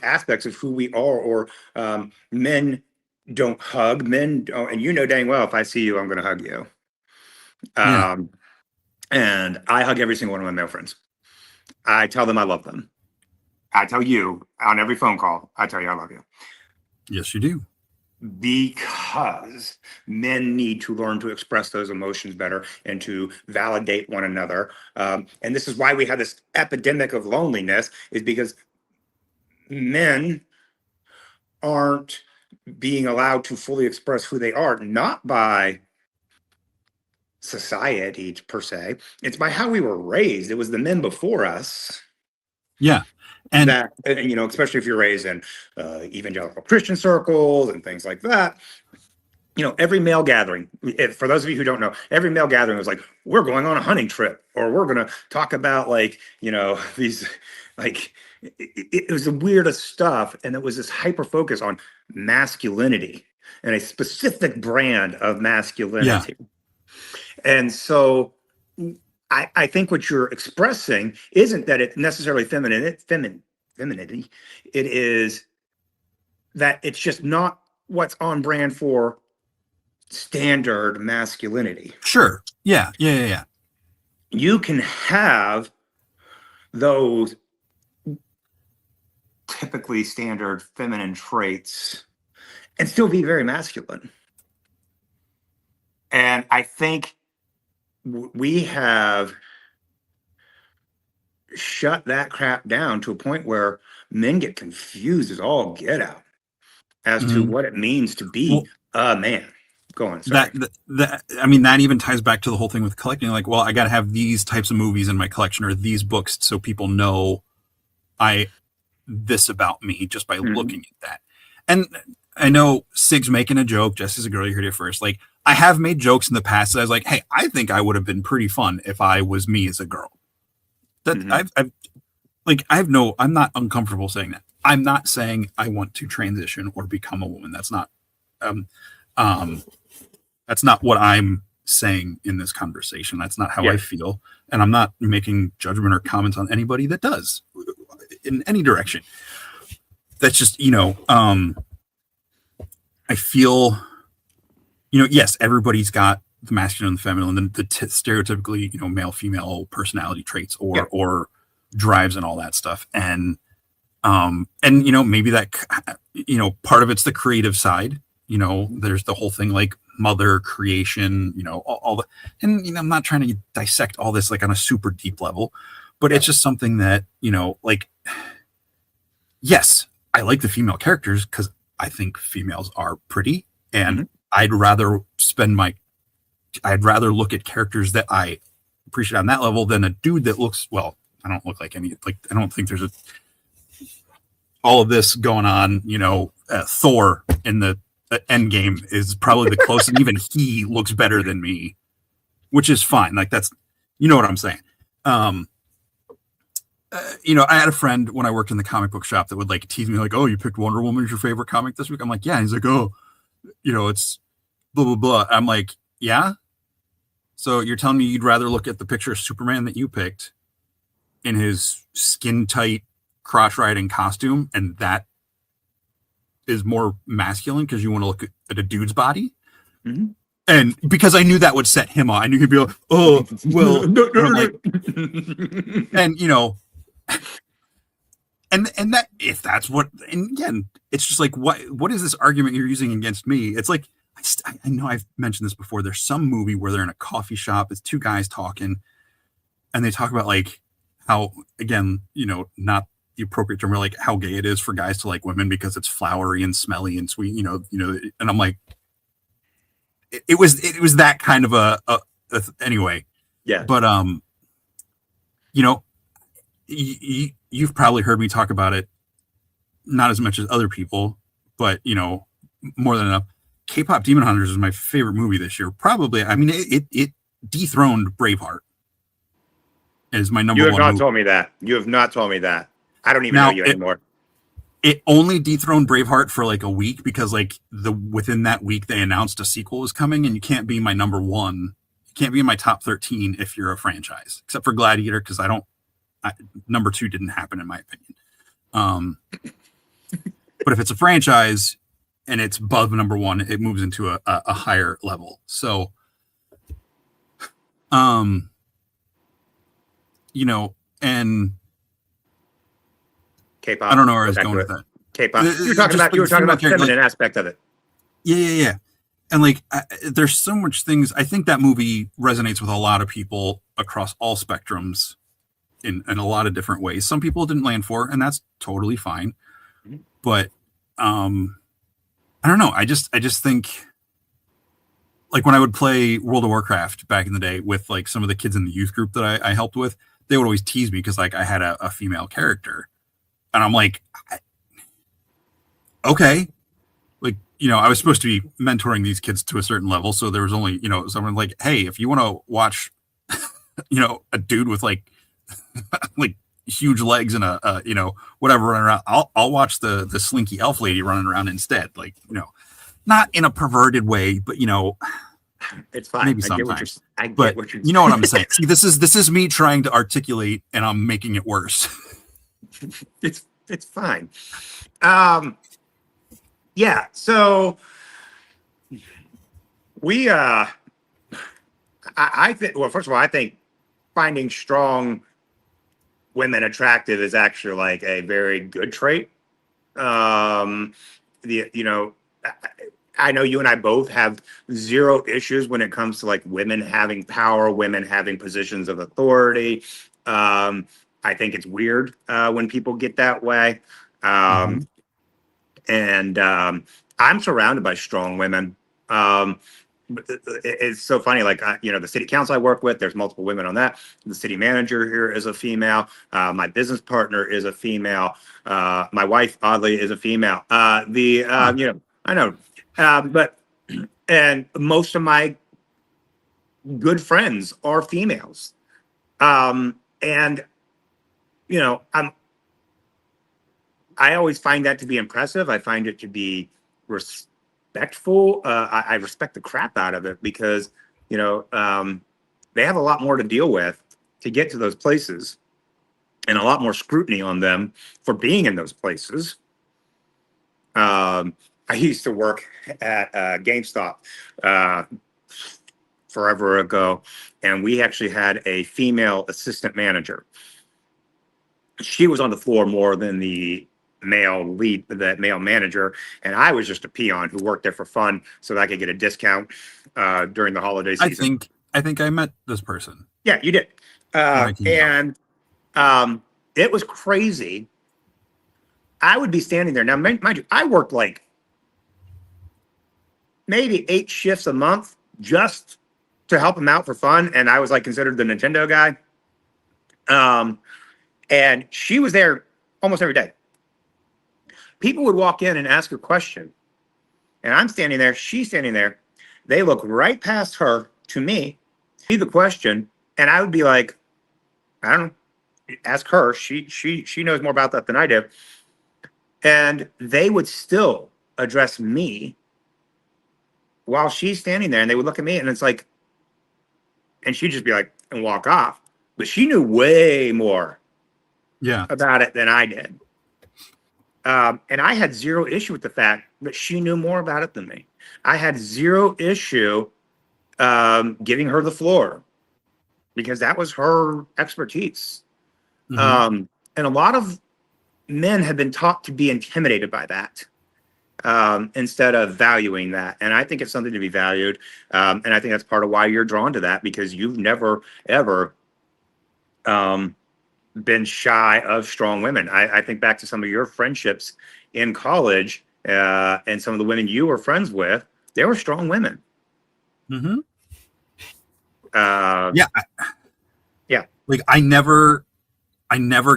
S2: aspects of who we are. Or men don't hug, men don't, and dang well, if I see you, I'm going to hug you. And I hug every single one of my male friends. I tell them I love them. I tell you on every phone call, I tell you I love you.
S1: Yes, you do.
S2: Because men need to learn to express those emotions better and to validate one another. And this is why we have this epidemic of loneliness, is because men aren't being allowed to fully express who they are, not by society per se. It's by how we were raised. It was the men before us.
S1: Yeah. And
S2: that, especially if you're raised in evangelical Christian circles and things like that, every male gathering, for those of you who don't know, every male gathering was like, we're going on a hunting trip, or we're going to talk about these, it was the weirdest stuff. And it was this hyper focus on masculinity and a specific brand of masculinity. Yeah. And so I think what you're expressing isn't that it's necessarily femininity. It is that it's just not what's on brand for standard masculinity.
S1: Sure. Yeah.
S2: You can have those typically standard feminine traits and still be very masculine. And I think we have shut that crap down to a point where men get confused as all get out as to what it means to be a man. Go on. Sorry.
S1: That even ties back to the whole thing with collecting. Like, well, I got to have these types of movies in my collection or these books so people know this about me just by looking at that. And I know Sig's making a joke. Jesse's a girl. You heard it first. Like, I have made jokes in the past that I was like, hey, I think I would have been pretty fun if I was me as a girl. That I'm not uncomfortable saying that. I'm not saying I want to transition or become a woman. That's not what I'm saying in this conversation. That's not how I feel. And I'm not making judgment or comments on anybody that does in any direction. That's just, I feel, yes, everybody's got the masculine and the feminine and the stereotypically, male, female personality traits or drives and all that stuff. And maybe that, part of it's the creative side, there's the whole thing like mother creation, all the, and, I'm not trying to dissect all this like on a super deep level, but it's just something that, yes, I like the female characters because I think females are pretty, and I'd rather look at characters that I appreciate on that level than a dude that looks, well, I don't look like any, I don't think there's all of this going on, Thor in the Endgame is probably the closest, and even he looks better than me, which is fine. Like, that's, what I'm saying. I had a friend when I worked in the comic book shop that would like tease me like, "Oh, you picked Wonder Woman as your favorite comic this week." I'm like, "Yeah." And he's like, "Oh, it's blah blah blah." I'm like, "Yeah." So you're telling me you'd rather look at the picture of Superman that you picked in his skin tight crotch riding costume, and that is more masculine because you want to look at a dude's body?
S2: Mm-hmm.
S1: And because I knew that would set him off, I knew he'd be like, "Oh, well," and I'm like, and and that if that's what, and again, it's just like, what is this argument you're using against me? It's like, I know I've mentioned this before. There's some movie where they're in a coffee shop. It's two guys talking, and they talk about like how, again, not the appropriate term, like how gay it is for guys to like women because it's flowery and smelly and sweet, and I'm like, it was that kind of anyway.
S2: Yeah.
S1: But you've probably heard me talk about it, not as much as other people, but more than enough. K-pop Demon Hunters is my favorite movie this year. Probably, I mean, it dethroned Braveheart as my number one.
S2: You have not
S1: movie.
S2: told me that. You have not told me that. I don't even know you anymore.
S1: It only dethroned Braveheart for like a week because like within that week they announced a sequel was coming, and you can't be my number one. You can't be in my top 13 if you're a franchise, except for Gladiator, because number 2 didn't happen in my opinion. But if it's a franchise and it's above number 1, it moves into a higher level. So, and
S2: K-pop.
S1: I don't know where I was going with that.
S2: K-pop. You were talking about the feminine aspect of it.
S1: Yeah. And like, there's so much things. I think that movie resonates with a lot of people across all spectrums in a lot of different ways. Some people didn't land for it, and that's totally fine. Mm-hmm. But I don't know. I just think, like, when I would play World of Warcraft back in the day with like some of the kids in the youth group that I helped with, they would always tease me because like I had a female character, and I'm like, okay, like, I was supposed to be mentoring these kids to a certain level, so there was only someone like, hey, if you want to watch a dude with like like huge legs and a whatever running around, I'll watch the slinky elf lady running around instead, like, not in a perverted way, but
S2: it's fine.
S1: Maybe sometimes.
S2: I get
S1: but
S2: what you're
S1: you know what I'm saying. See, this is me trying to articulate, and I'm making it worse.
S2: It's fine. Yeah. So we I think, well, first of all, I think finding strong women attractive is actually like a very good trait. I know you and I both have zero issues when it comes to like women having power, women having positions of authority. I think it's weird when people get that way. And I'm surrounded by strong women. It's so funny, like, the city council I work with, there's multiple women on that. The city manager here is a female. My business partner is a female. My wife, oddly, is a female. I know. But and most of my good friends are females. And I always find that to be impressive. I find it to be respectful. I respect the crap out of it because they have a lot more to deal with to get to those places, and a lot more scrutiny on them for being in those places. I used to work at GameStop forever ago, and we actually had a female assistant manager. She was on the floor more than the male manager, and I was just a peon who worked there for fun so that I could get a discount during the holiday season.
S1: I think I met this person.
S2: Yeah, you did. And it was crazy. I would be standing there. Now, mind you, I worked like maybe 8 shifts a month just to help him out for fun, and I was like considered the Nintendo guy. And she was there almost every day. People would walk in and ask her a question, and I'm standing there, she's standing there. They look right past her to me, see the question, and I would be like, I don't know. ask her. She knows more about that than I do. And they would still address me while she's standing there, and they would look at me, and it's like, and she'd just be like, and walk off. But she knew way more
S1: Yeah.
S2: about it than I did. And I had zero issue with the fact that she knew more about it than me. I had zero issue giving her the floor because that was her expertise.
S1: Mhm.
S2: And a lot of men have been taught to be intimidated by that instead of valuing that. And I think it's something to be valued. And I think that's part of why you're drawn to that, because you've never, ever been shy of strong women. I think back to some of your friendships in college and some of the women you were friends with, they were strong women.
S1: Mhm.
S2: Yeah. Yeah.
S1: Like I never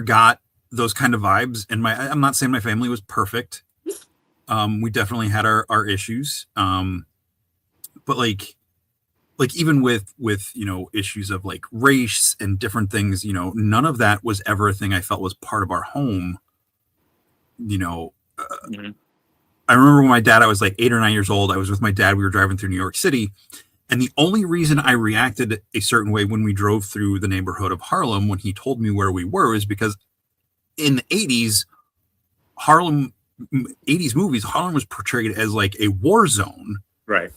S1: got those kind of vibes. And I'm not saying my family was perfect. We definitely had our issues. But like even with issues of like race and different things, none of that was ever a thing I felt was part of our home.
S2: Mm-hmm.
S1: I remember when I was like 8 or 9 years old. I was with my dad. We were driving through New York City. And the only reason I reacted a certain way when we drove through the neighborhood of Harlem when he told me where we were is because in the 80s, 80s movies, Harlem was portrayed as like a war zone.
S2: Right.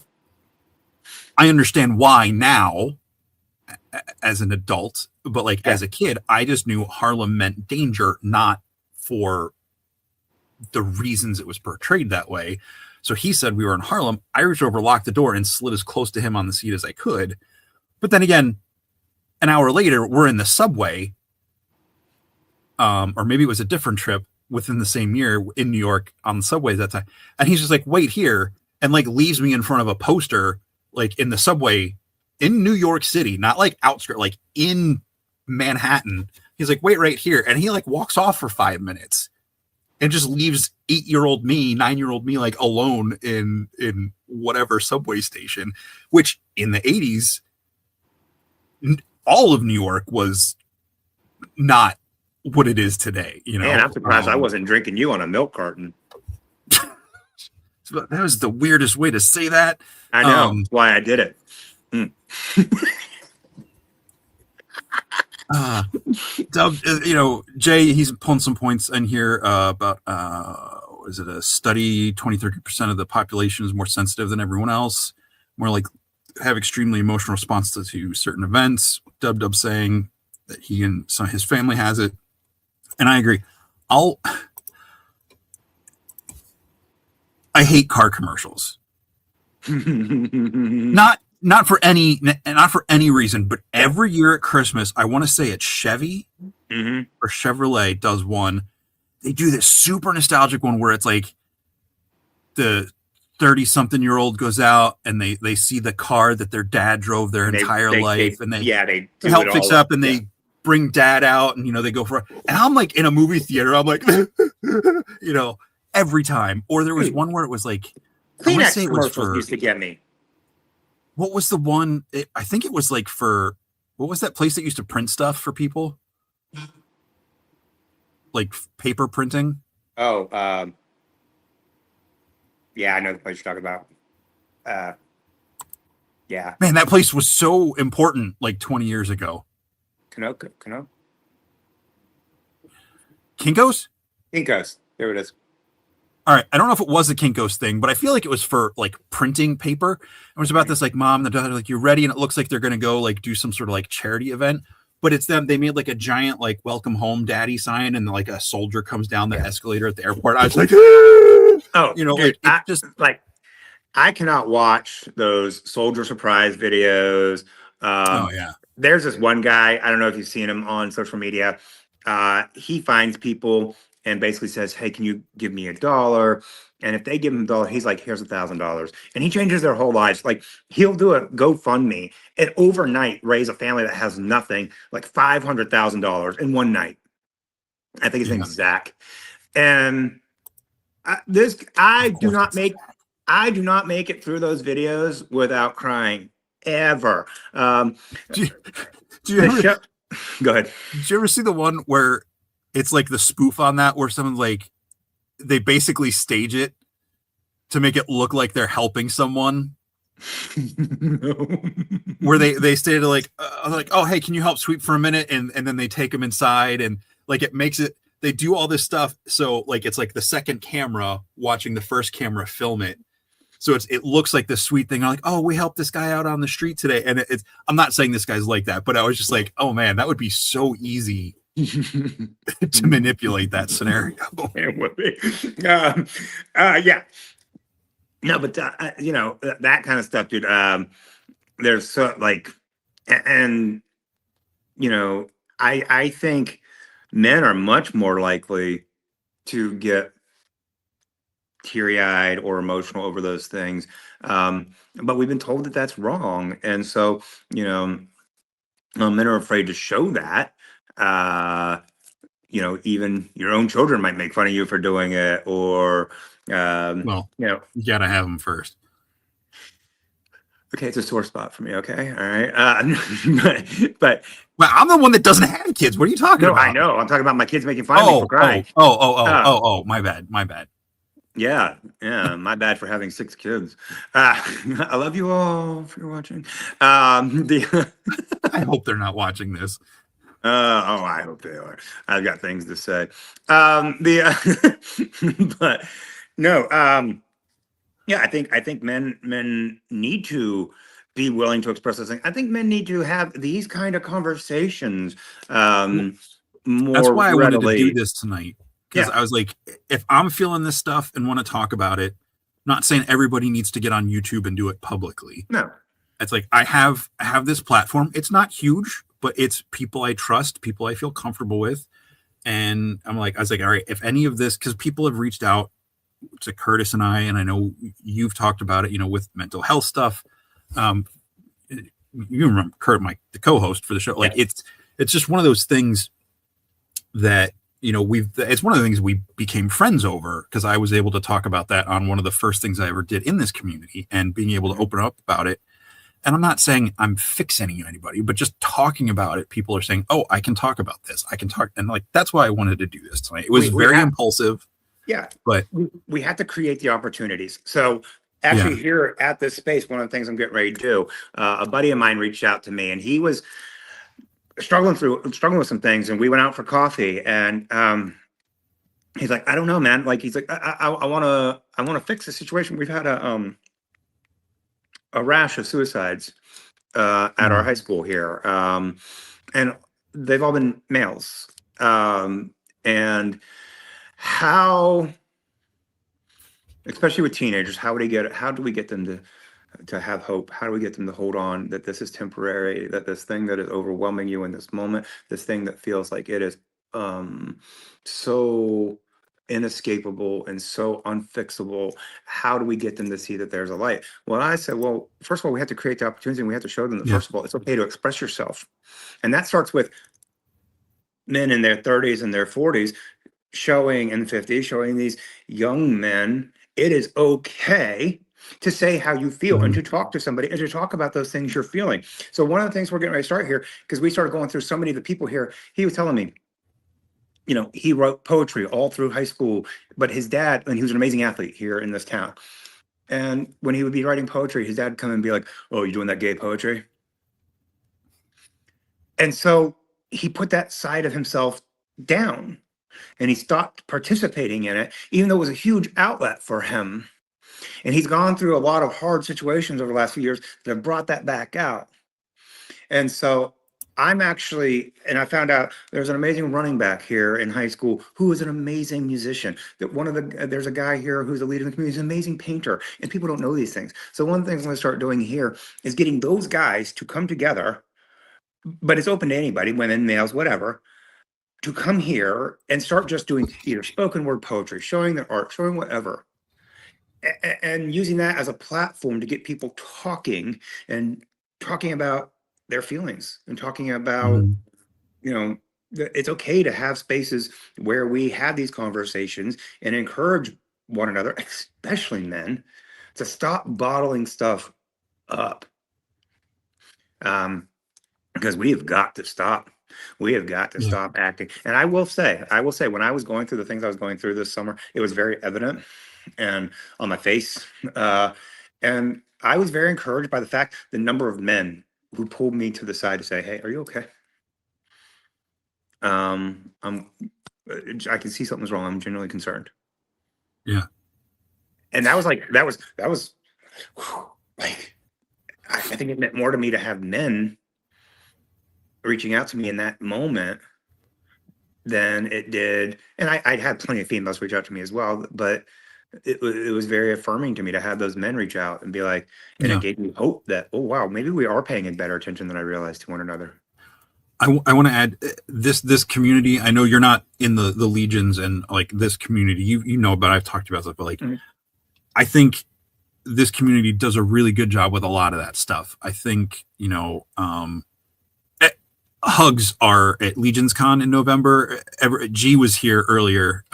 S1: I understand why now as an adult, but like as a kid, I just knew Harlem meant danger, not for the reasons it was portrayed that way. So he said we were in Harlem. I reached over, locked the door, and slid as close to him on the seat as I could. But then again, an hour later, we're in the subway, or maybe it was a different trip within the same year in New York on the subway at that time. And he's just like, wait here, and like leaves me in front of a poster, like in the subway in New York City, not like outskirts, like in Manhattan. He's like, wait right here. And he like walks off for 5 minutes and just leaves 8-year-old me, 9-year-old me, like alone in whatever subway station, which in the 80s, all of New York was not what it is today.
S2: Man, I'm surprised I wasn't drinking you on a milk carton.
S1: That was the weirdest way to say that.
S2: I know. That's why I did it.
S1: Jay, he's pulling some points in here about is it a study 20-30% of the population is more sensitive than everyone else, more like have extremely emotional responses to certain events. Dub saying that he and his family has it, and I agree. I hate car commercials. not for any reason, but every year at Christmas, I want to say it's Chevy or Chevrolet does one. They do this super nostalgic one where it's like the 30-something-year-old goes out and they see the car that their dad drove their entire life, and they help fix it up, and they bring dad out, and they go for it. And I'm like in a movie theater, I'm like, every time. Or there was one where it was like
S2: Kleenex commercials used to get me.
S1: What was the one? I think it was like for, what was that place that used to print stuff for people? Like paper printing?
S2: Oh, yeah, I know the place you're talking about. Yeah.
S1: Man, that place was so important like 20 years ago.
S2: Kinko's? Kinko's. There it is.
S1: All right. I don't know if it was a Kinko's thing, but I feel like it was for like printing paper. It was about this like mom and the daughter, like, you ready? And it looks like they're going to go like do some sort of like charity event, but it's them. They made like a giant like welcome home daddy sign, and like a soldier comes down the escalator at the airport. I was like,
S2: oh, dude, I cannot watch those soldier surprise videos. There's this one guy, I don't know if you've seen him on social media. He finds people and basically says, hey, can you give me $1? And if they give him $1, he's like, here's $1,000. And he changes their whole lives. Like, he'll do a GoFundMe and overnight raise a family that has nothing, like $500,000 in one night. I think his name's Zach. And I do not make it through those videos without crying ever. Go ahead.
S1: Did you ever see the one where it's like the spoof on that, where someone like they basically stage it to make it look like they're helping someone?
S2: No.
S1: Where they stay to like, oh hey, can you help sweep for a minute, and then they take them inside, and like it makes it, they do all this stuff so like it's like the second camera watching the first camera film it, so it looks like this sweet thing, like, oh, we helped this guy out on the street today, and it's, I'm not saying this guy's like that, but I was just like, oh man, that would be so easy to manipulate that scenario.
S2: It would be. Yeah. No, but that kind of stuff, dude. There's so like, and I think men are much more likely to get teary-eyed or emotional over those things, but we've been told that that's wrong, and so men are afraid to show that. Even your own children might make fun of you for doing it, or
S1: Well, you gotta have them first.
S2: okay, it's a sore spot for me. Okay, all right. But
S1: well, I'm the one that doesn't have kids. What are you talking
S2: no,
S1: about?
S2: I know. I'm talking about my kids making fun of me for crying.
S1: My bad.
S2: Yeah, my bad for having 6 kids. I love you all for watching. The
S1: I hope they're not watching this.
S2: Oh, I hope they are. I've got things to say. But no, yeah, I think men need to be willing to express this thing. I think men need to have these kind of conversations more
S1: That's why I wanted to do
S2: readily.
S1: this tonight, because
S2: Yeah,
S1: I was like, if I'm feeling this stuff and want to talk about it, not saying everybody needs to get on YouTube and do it publicly.
S2: no,
S1: It's like I have this platform. It's not huge, but it's people I trust, people I feel comfortable with. And I was like, all right, if any of this, because people have reached out to Curtis and I know you've talked about it, with mental health stuff. You remember Kurt, the co-host for the show. Like
S2: yeah,
S1: it's just one of those things that, it's one of the things we became friends over, because I was able to talk about that on one of the first things I ever did in this community, and being able to open up about it. And I'm not saying I'm fixing anybody, but just talking about it, people are saying, oh, I can talk about this. I can talk. And like, that's why I wanted to do this tonight. It was very impulsive.
S2: yeah.
S1: But
S2: We had to create the opportunities. So
S1: yeah,
S2: actually, here at this space, one of the things I'm getting ready to do, a buddy of mine reached out to me, and he was struggling with some things, and we went out for coffee, and he's like, I don't know, man. Like, he's like, I want to fix the situation. We've had a rash of suicides at our high school here, and they've all been males. And how, especially with teenagers, how do we get them to have hope? How do we get them to hold on that this is temporary, that this thing that is overwhelming you in this moment, this thing that feels like it is so inescapable and so unfixable, how do we get them to see that there's a light? Well, I said, well, first of all, we have to create the opportunity, and we have to show them that,
S1: yeah,
S2: first of all, it's okay to express yourself. And that starts with men in their 30s and their 40s showing, in the 50s, showing these young men it is okay to say how you feel and
S1: mhm,
S2: to talk to somebody and to talk about those things you're feeling. So one of the things we're getting ready to start here, because we started going through so many of the people here, he was telling me, he wrote poetry all through high school, but his dad, and he was an amazing athlete here in this town. And when he would be writing poetry, his dad would come and be like, oh, you doing that gay poetry? And so he put that side of himself down, and he stopped participating in it, even though it was a huge outlet for him. And he's gone through a lot of hard situations over the last few years that have brought that back out. And so and I found out there's an amazing running back here in high school who is an amazing musician. There's a guy here who's a leader in the community, he's an amazing painter, and people don't know these things. So one of the things I'm going to start doing here is getting those guys to come together, but it's open to anybody, women, males, whatever, to come here and start just doing either spoken word poetry, showing their art, showing whatever, and using that as a platform to get people talking and talking about their feelings and talking about,
S1: mhm.
S2: it's okay to have spaces where we have these conversations and encourage one another, especially men, to stop bottling stuff up. Because we have got to stop. We have got to
S1: Yeah.
S2: stop acting. And I will say, when I was going through the things I was going through this summer, it was very evident and on my face. And I was very encouraged by the fact the number of men who pulled me to the side to say, "Hey, are you okay? I'm, I can see something's wrong. I'm genuinely concerned."
S1: Yeah.
S2: And that was whew, like, I think it meant more to me to have men reaching out to me in that moment than it did. And I'd had plenty of females reach out to me as well, but it was very affirming to me to have those men reach out and be like, and it
S1: Yeah.
S2: gave me hope that, oh, wow, maybe we are paying better attention than I realized to one another.
S1: I want to add this community. I know you're not in the legions and like this community. You know about. I've talked about stuff, but like
S2: Mhm.
S1: I think this community does a really good job with a lot of that stuff. I think hugs are at Legions Con in November. G was here earlier.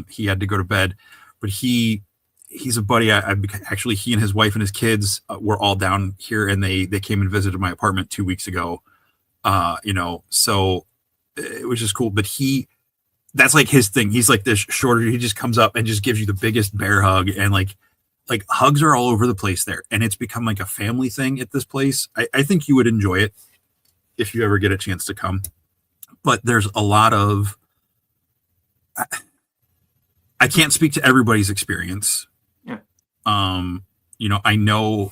S1: He had to go to bed, but he's a buddy. Actually, he and his wife and his kids were all down here, and they came and visited my apartment 2 weeks ago. So it was just cool. But that's like his thing. He's like this shorter. He just comes up and just gives you the biggest bear hug, and like hugs are all over the place there, and it's become like a family thing at this place. I think you would enjoy it if you ever get a chance to come. But there's a lot of, I can't speak to everybody's experience.
S2: Yeah.
S1: I know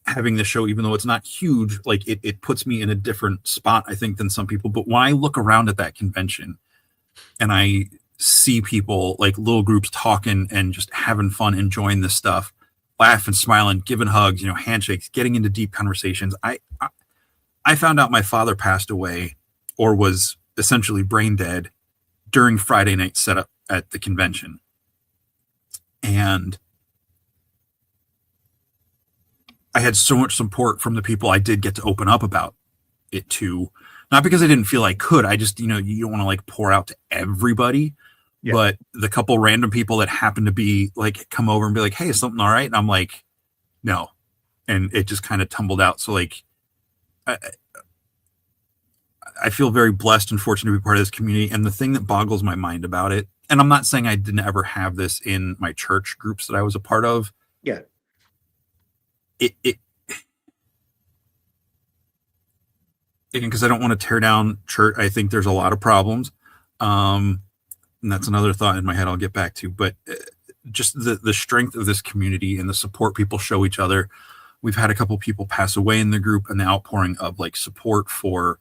S1: having this show, even though it's not huge, like it puts me in a different spot, I think, than some people. But when I look around at that convention and I see people like little groups talking and just having fun, enjoying this stuff, laughing, smiling, giving hugs, handshakes, getting into deep conversations. I found out my father passed away or was essentially brain dead during Friday night setup at the convention. And I had so much support from the people I did get to open up about it to, not because I didn't feel I could. I just, you don't want to like pour out to everybody,
S2: Yeah.
S1: but the couple random people that happen to be like, come over and be like, "Hey, is something all right?" And I'm like, "No." And it just kind of tumbled out. So like, I feel very blessed and fortunate to be part of this community. And the thing that boggles my mind about it, and I'm not saying I didn't ever have this in my church groups that I was a part of.
S2: Yeah.
S1: Again, because I don't want to tear down church. I think there's a lot of problems. And that's another thought in my head I'll get back to. But just the strength of this community and the support people show each other. We've had a couple people pass away in the group, and the outpouring of like support for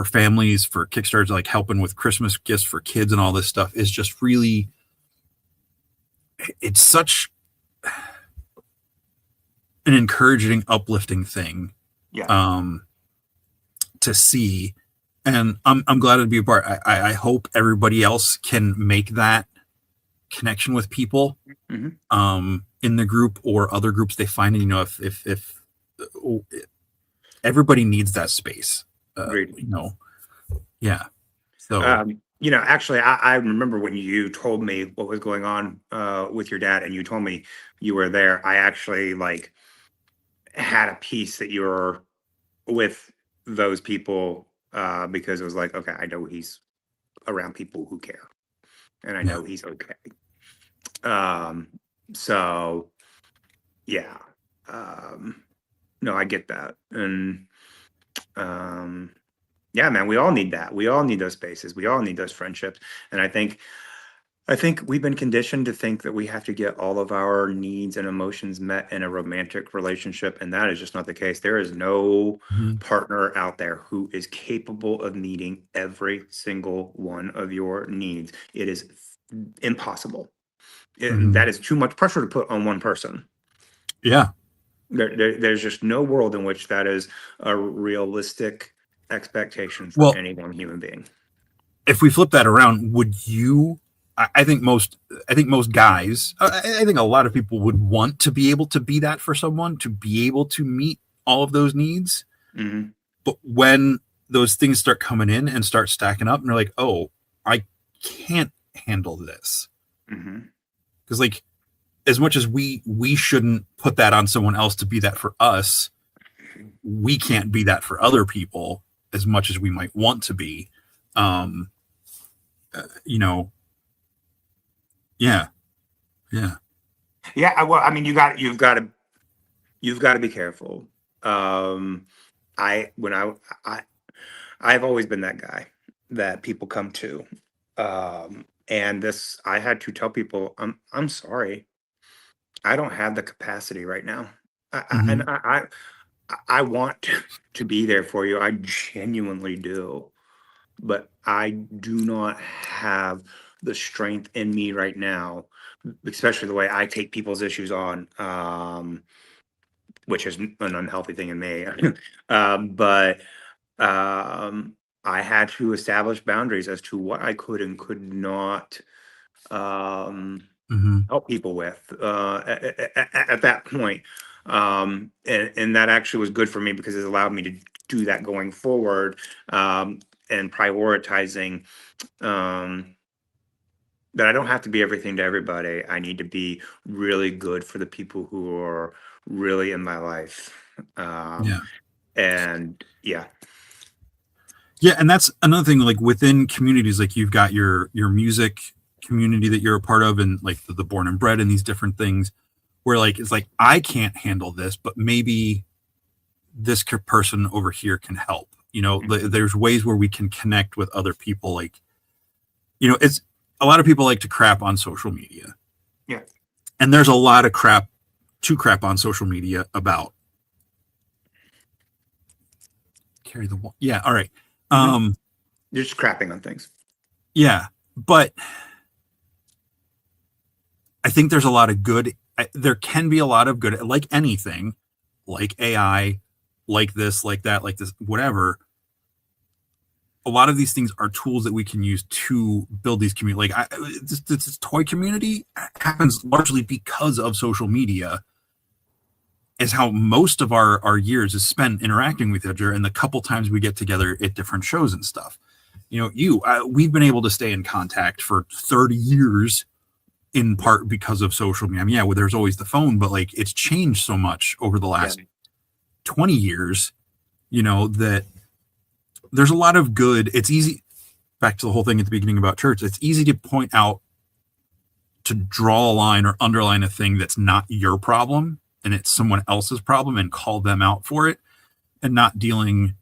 S1: families, for Kickstarters, like helping with Christmas gifts for kids and all this stuff is just really, it's such an encouraging, uplifting thing.
S2: Yeah.
S1: To see. And I'm glad to be a part. I hope everybody else can make that connection with people
S2: Mhm.
S1: in the group or other groups they find. If everybody needs that space,
S2: Agreed.
S1: yeah. So
S2: Actually, I remember when you told me what was going on with your dad, and you told me you were there. I actually like had a piece that you were with those people because it was like, okay, I know he's around people who care, and I know he's okay. So yeah, no, I get that, and yeah, man, we all need that. We all need those spaces. We all need those friendships, and I think we've been conditioned to think that we have to get all of our needs and emotions met in a romantic relationship, and that is just not the case. There is no partner out there who is capable of meeting every single one of your needs. It is impossible. That is too much pressure to put on one person.
S1: Yeah.
S2: There's just no world in which that is a realistic expectation for any one human being.
S1: If we flip that around, would you? I think most guys, I think a lot of people would want to be able to be that for someone, to be able to meet all of those needs.
S2: Mm-hmm.
S1: But when those things start coming in and start stacking up, and they're like, "Oh, I can't handle this," because like, as much as we shouldn't put that on someone else to be that for us, we can't be that for other people as much as we might want to be. Um, you know, yeah, yeah.
S2: Well, I mean, you've got to be careful. Um, I when I I've always been that guy that people come to. And this I had to tell people, I'm sorry. I don't have the capacity right now. And
S1: Hmm.
S2: I want to be there for you. I genuinely do. But I do not have the strength in me right now, especially the way I take people's issues on, which is an unhealthy thing in me. But um, I had to establish boundaries as to what I could and could not um,
S1: Hmm.
S2: help people with at that point. And that actually was good for me because it allowed me to do that going forward, and prioritizing, um, that I don't have to be everything to everybody. I need to be really good for the people who are really in my life.
S1: Yeah.
S2: And yeah,
S1: Yeah, and that's another thing. Like within communities, like you've got your music community that you're a part of, and like the born and bred and these different things, where like it's like I can't handle this, but maybe this person over here can help. There's ways where we can connect with other people. Like it's a lot of people like to crap on social media,
S2: yeah.
S1: and there's a lot of crap on social media about carry the one. Yeah, all right.
S2: hmm
S1: Um,
S2: You're just crapping on things.
S1: yeah, but I think there's a lot of good. There can be a lot of good, like anything, like AI, like this, like that, like this, whatever. A lot of these things are tools that we can use to build these community. Like this toy community happens largely because of social media. Is how most of our years is spent interacting with each other, and the couple times we get together at different shows and stuff. We've been able to stay in contact for 30 years in part because of social media. I mean, yeah, well, there's always the phone, but like it's changed so much over the
S2: Yeah.
S1: last 20 years, that there's a lot of good. It's easy, back to the whole thing at the beginning about church, it's easy to point out, to draw a line or underline a thing that's not your problem and it's someone else's problem and call them out for it, and not dealing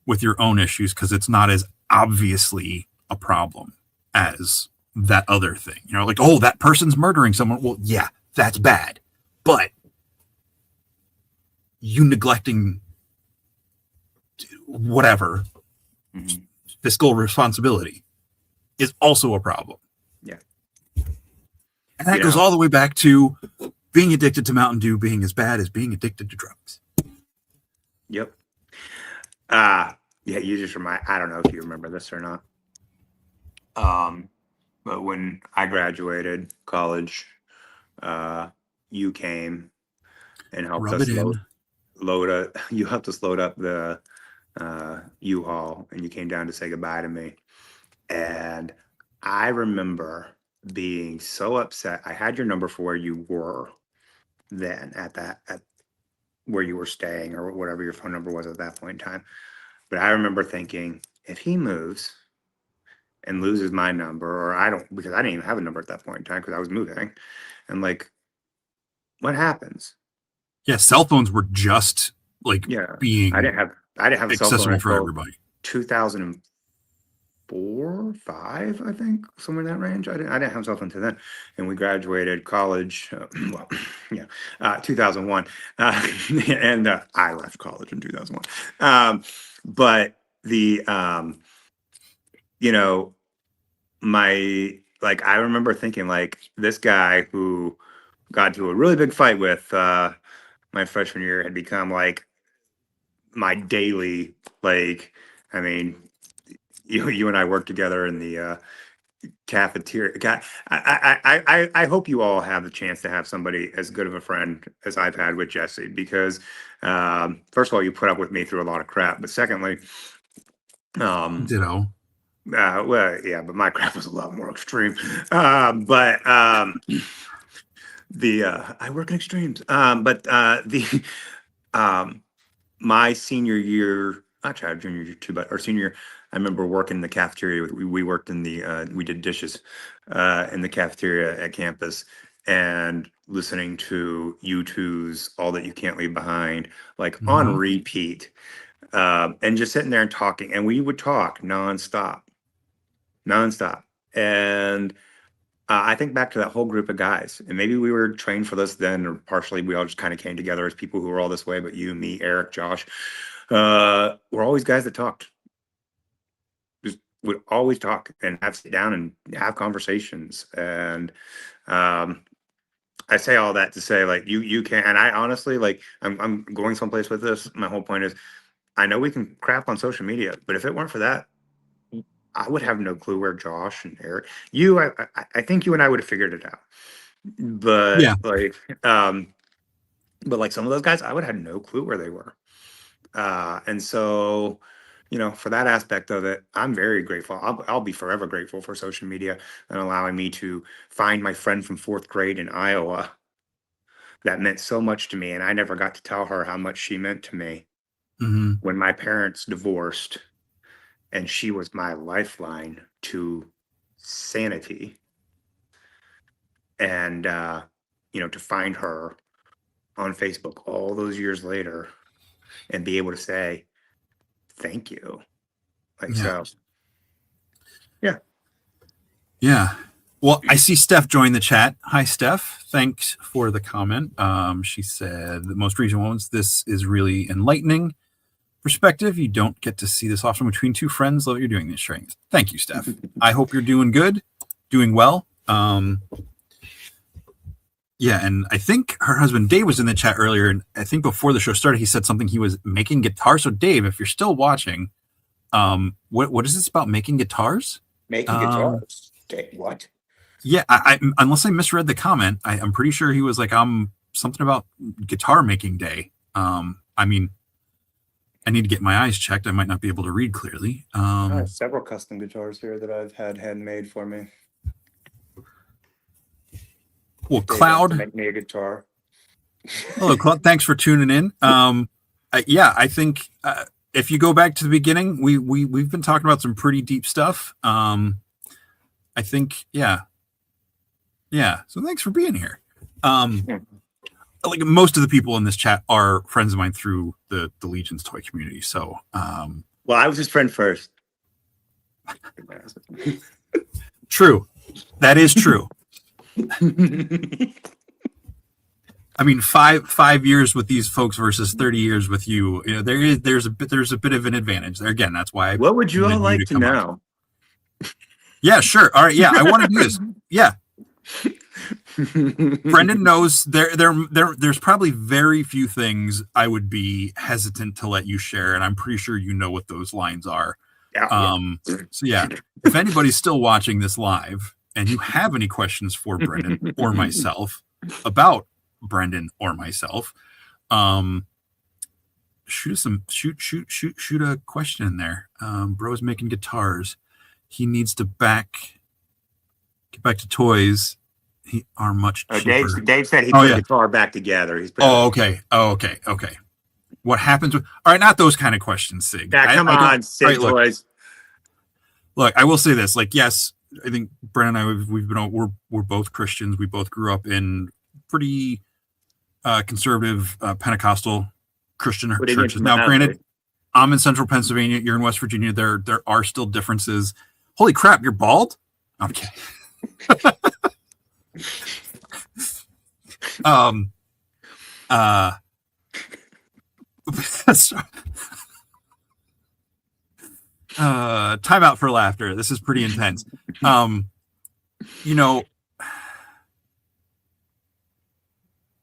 S1: with your own issues because it's not as obviously a problem as that other thing. Like, oh, that person's murdering someone. Well, yeah, that's bad. But you neglecting whatever
S2: hmm
S1: fiscal responsibility is also a problem.
S2: Yeah.
S1: And that
S2: You
S1: goes
S2: know,
S1: all the way back to being addicted to Mountain Dew being as bad as being addicted to drugs.
S2: yep. Uh, yeah, I don't know if you remember this or not. Um, but when I graduated college, uh, you came and helped
S1: Rub
S2: us
S1: it in.
S2: you helped us load up the U-Haul, and you came down to say goodbye to me. And I remember being so upset. I had your number for where you were then at where you were staying or whatever your phone number was at that point in time. But I remember thinking, if he moves and loses my number, or I don't, because I didn't even have a number at that point in time because I was moving, and like, what happens?
S1: Yeah, cell phones were just like
S2: Yeah,
S1: being
S2: I didn't have a cell phone
S1: accessible for
S2: until
S1: everybody.
S2: 2004, five, I think, somewhere in that range. I didn't have a cell phone until then, and we graduated college. Well, yeah, 2001, and I left college in 2001. But the you know, I remember thinking like this guy who got into a really big fight with my freshman year had become like my daily, like, I mean, you and I worked together in the cafeteria. I hope you all have the chance to have somebody as good of a friend as I've had with Jesse, because first of all, you put up with me through a lot of crap, but secondly, um,
S1: Ditto.
S2: well, yeah, but my crap was a lot more extreme. But the I work in extremes. But the um, my senior year, not Chad, junior year too, but our senior. I remember working in the cafeteria. We worked in the we did dishes in the cafeteria at campus, and listening to U2's "All That You Can't Leave Behind" like on
S1: Mm-hmm.
S2: repeat, and just sitting there and talking. And we would talk nonstop, nonstop. And I think back to that whole group of guys, and maybe we were trained for this then, or partially we all just kind of came together as people who were all this way. But you, me, Eric, Josh, we're always guys that talked. Just would always talk and have sit down and have conversations. And um, I say all that to say, like you can. And I honestly, like, I'm going someplace with this. My whole point is, I know we can crap on social media, but if it weren't for that, I would have no clue where Josh and Eric, I think you and I would have figured it out.
S1: Yeah.
S2: Um, but like some of those guys, I would have had no clue where they were. And so, for that aspect of it, I'm very grateful. I'll be forever grateful for social media and allowing me to find my friend from fourth grade in Iowa that meant so much to me. And I never got to tell her how much she meant to me
S1: Mm-hmm.
S2: when my parents divorced, and she was my lifeline to sanity. And, to find her on Facebook all those years later and be able to say, thank you. Like,
S1: Yeah.
S2: so, yeah.
S1: Yeah. Well, I see Steph join the chat. Hi, Steph. Thanks for the comment. She said the most recent ones. This is really enlightening perspective. You don't get to see this often between two friends. Love what you're doing these trainings. Thank you, Steph. I hope you're doing good, doing well. Yeah, and I think her husband Dave was in the chat earlier, and I think before the show started, he said something he was making guitar. So, Dave, if you're still watching, what is this about making guitars?
S2: Making guitars. What?
S1: Yeah, I unless I misread the comment, I'm pretty sure he was like, something about guitar making day. I mean, I need to get my eyes checked. I might not be able to read clearly.
S2: I have several custom guitars here that I've had handmade for me.
S1: Well, Cloud,
S2: make me a guitar.
S1: Hello, Cloud. Thanks for tuning in. Yeah, I think if you go back to the beginning, we've been talking about some pretty deep stuff. I think, yeah. So thanks for being here. Like most of the people in this chat are friends of mine through the Legion's toy community. So,
S2: well, I was his friend first.
S1: True, that is true. I mean, five years with these folks versus 30 years with you. There's a bit of an advantage there. Again, that's why.
S2: What would you all like to know?
S1: Yeah, sure. All right. Yeah, I want to do this. Yeah. Brendan knows there's probably very few things I would be hesitant to let you share, and I'm pretty sure you know what those lines are.
S2: Yeah.
S1: So yeah, if anybody's still watching this live and you have any questions for Brendan or myself about Brendan or myself, shoot a question in there. Bro's making guitars. He needs to get back to toys. He are much cheaper.
S2: Dave said he put the guitar back together.
S1: Okay. What happens with? All right, not those kind of questions, Sig.
S2: Yeah, come on, Sig Toys.
S1: Look, I will say this. Like, yes, I think Brennan and I we're both Christians. We both grew up in pretty conservative Pentecostal Christian churches. Now, granted, I'm in Central Pennsylvania. You're in West Virginia. There are still differences. Holy crap, you're bald? I'm kidding. Time out for laughter. This is pretty intense.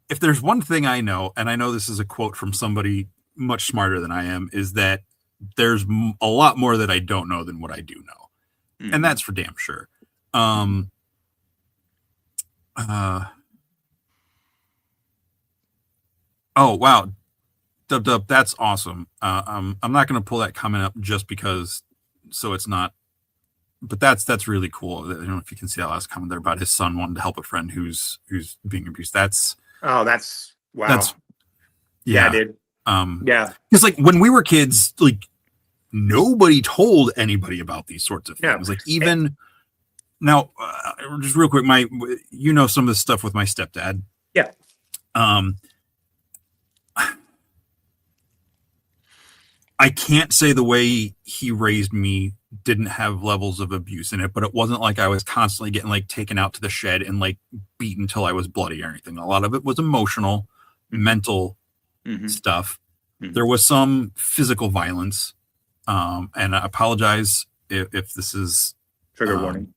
S1: If there's one thing I know, and I know this is a quote from somebody much smarter than I am, is that there's a lot more that I don't know than what I do know. Mm-hmm. And that's for damn sure. Oh, wow. Dub, that's awesome. I'm not going to pull that comment up just because, so it's not, but that's really cool. I don't know if you can see that last comment there about his son wanting to help a friend who's being abused. That's
S2: wow.
S1: Yeah,
S2: dude.
S1: yeah. Because like when we were kids, like nobody told anybody about these sorts of
S2: No.
S1: things. Like even now, just real quick, some of the stuff with my stepdad.
S2: Yeah.
S1: Um, I can't say the way he raised me didn't have levels of abuse in it, but it wasn't like I was constantly getting like taken out to the shed and like beaten till I was bloody or anything. A lot of it was emotional, mental stuff. There was some physical violence. And I apologize if this is
S2: Trigger warning.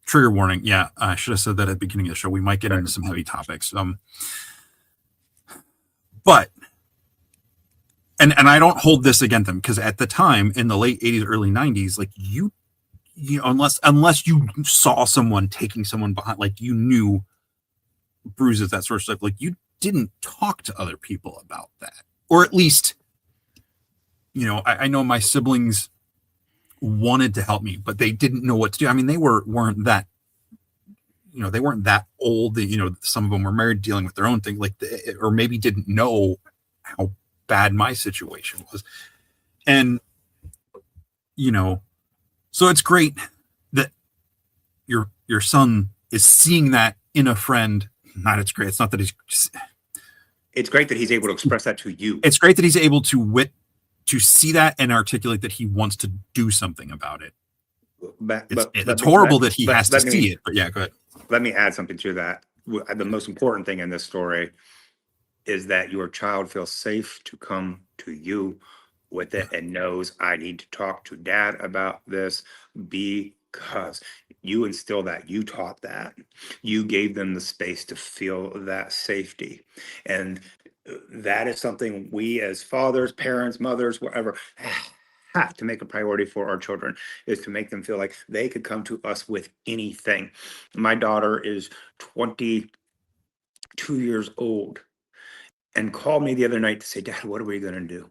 S1: Trigger warning. Yeah, I should have said that at the beginning of the show. We might get into some heavy topics. But and I don't hold this against them, because at the time in the late 80s, early 90s, like you unless you saw someone taking someone behind, like you knew bruises, that sort of stuff, like you didn't talk to other people about that. Or at least, I know my siblings wanted to help me, but they didn't know what to do. I mean, they weren't that, they weren't that old. Some of them were married, dealing with their own thing, or maybe didn't know how bad my situation was. And, so it's great that your son is seeing that in a friend. It's great. It's not that
S2: it's great that he's able to express that to you.
S1: It's great that he's able to see that and articulate that he wants to do something about it. It's horrible that he has to see it, but yeah, go ahead.
S2: Let me add something to that. The most important thing in this story is that your child feels safe to come to you with it and knows, I need to talk to dad about this, because you instilled that, you taught that, you gave them the space to feel that safety. And that is something we as fathers, parents, mothers, whatever, have to make a priority for our children, is to make them feel like they could come to us with anything. My daughter is 22 years old and called me the other night to say, Dad, what are we going to do?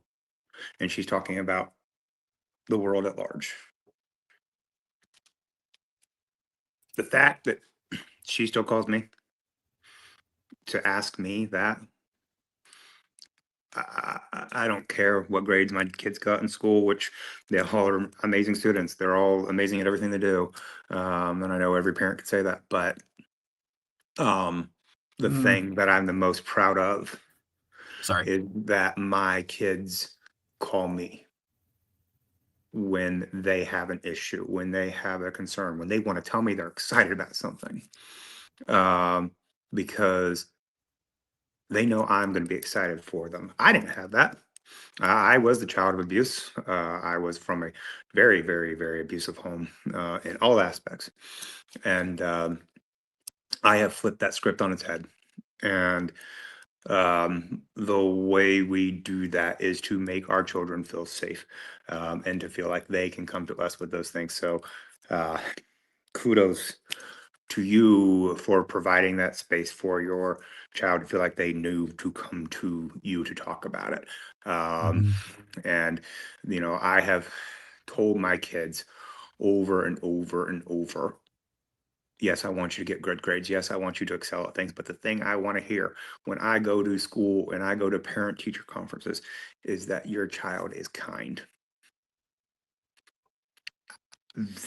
S2: And she's talking about the world at large. The fact that she still calls me to ask me that, I don't care what grades my kids got in school, which they all are amazing students. They're all amazing at everything they do. And I know every parent could say that, but the thing that I'm the most proud of is that my kids call me when they have an issue, when they have a concern, when they want to tell me they're excited about something, because they know I'm going to be excited for them. I didn't have that. I was the child of abuse. I was from a very, very, very abusive home in all aspects. And I have flipped that script on its head. And the way we do that is to make our children feel safe, and to feel like they can come to us with those things. So kudos to you for providing that space for your child to feel like they knew to come to you to talk about it. And, I have told my kids over and over and over, yes, I want you to get good grades. Yes, I want you to excel at things. But the thing I want to hear when I go to school and I go to parent teacher conferences is that your child is kind.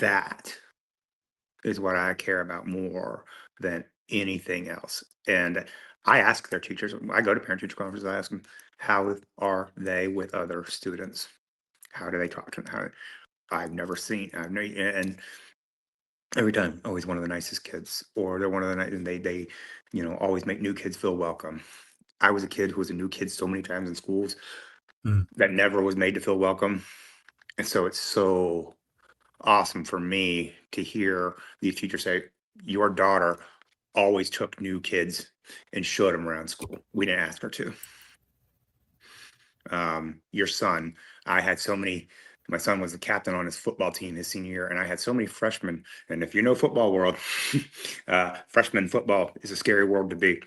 S2: That is what I care about more than anything else. And I ask their teachers, I go to parent teacher conferences, I ask them, how are they with other students? How do they talk to them? I've never seen, and every time, always one of the nicest kids, or they're one of the nice, and they, always make new kids feel welcome. I was a kid who was a new kid so many times in schools that never was made to feel welcome. And so it's so awesome for me to hear these teachers say, your daughter always took new kids and showed them around school. We didn't ask her to. Your son, my son was the captain on his football team his senior year, and I had so many freshmen. And if you know football world, freshman football is a scary world to be.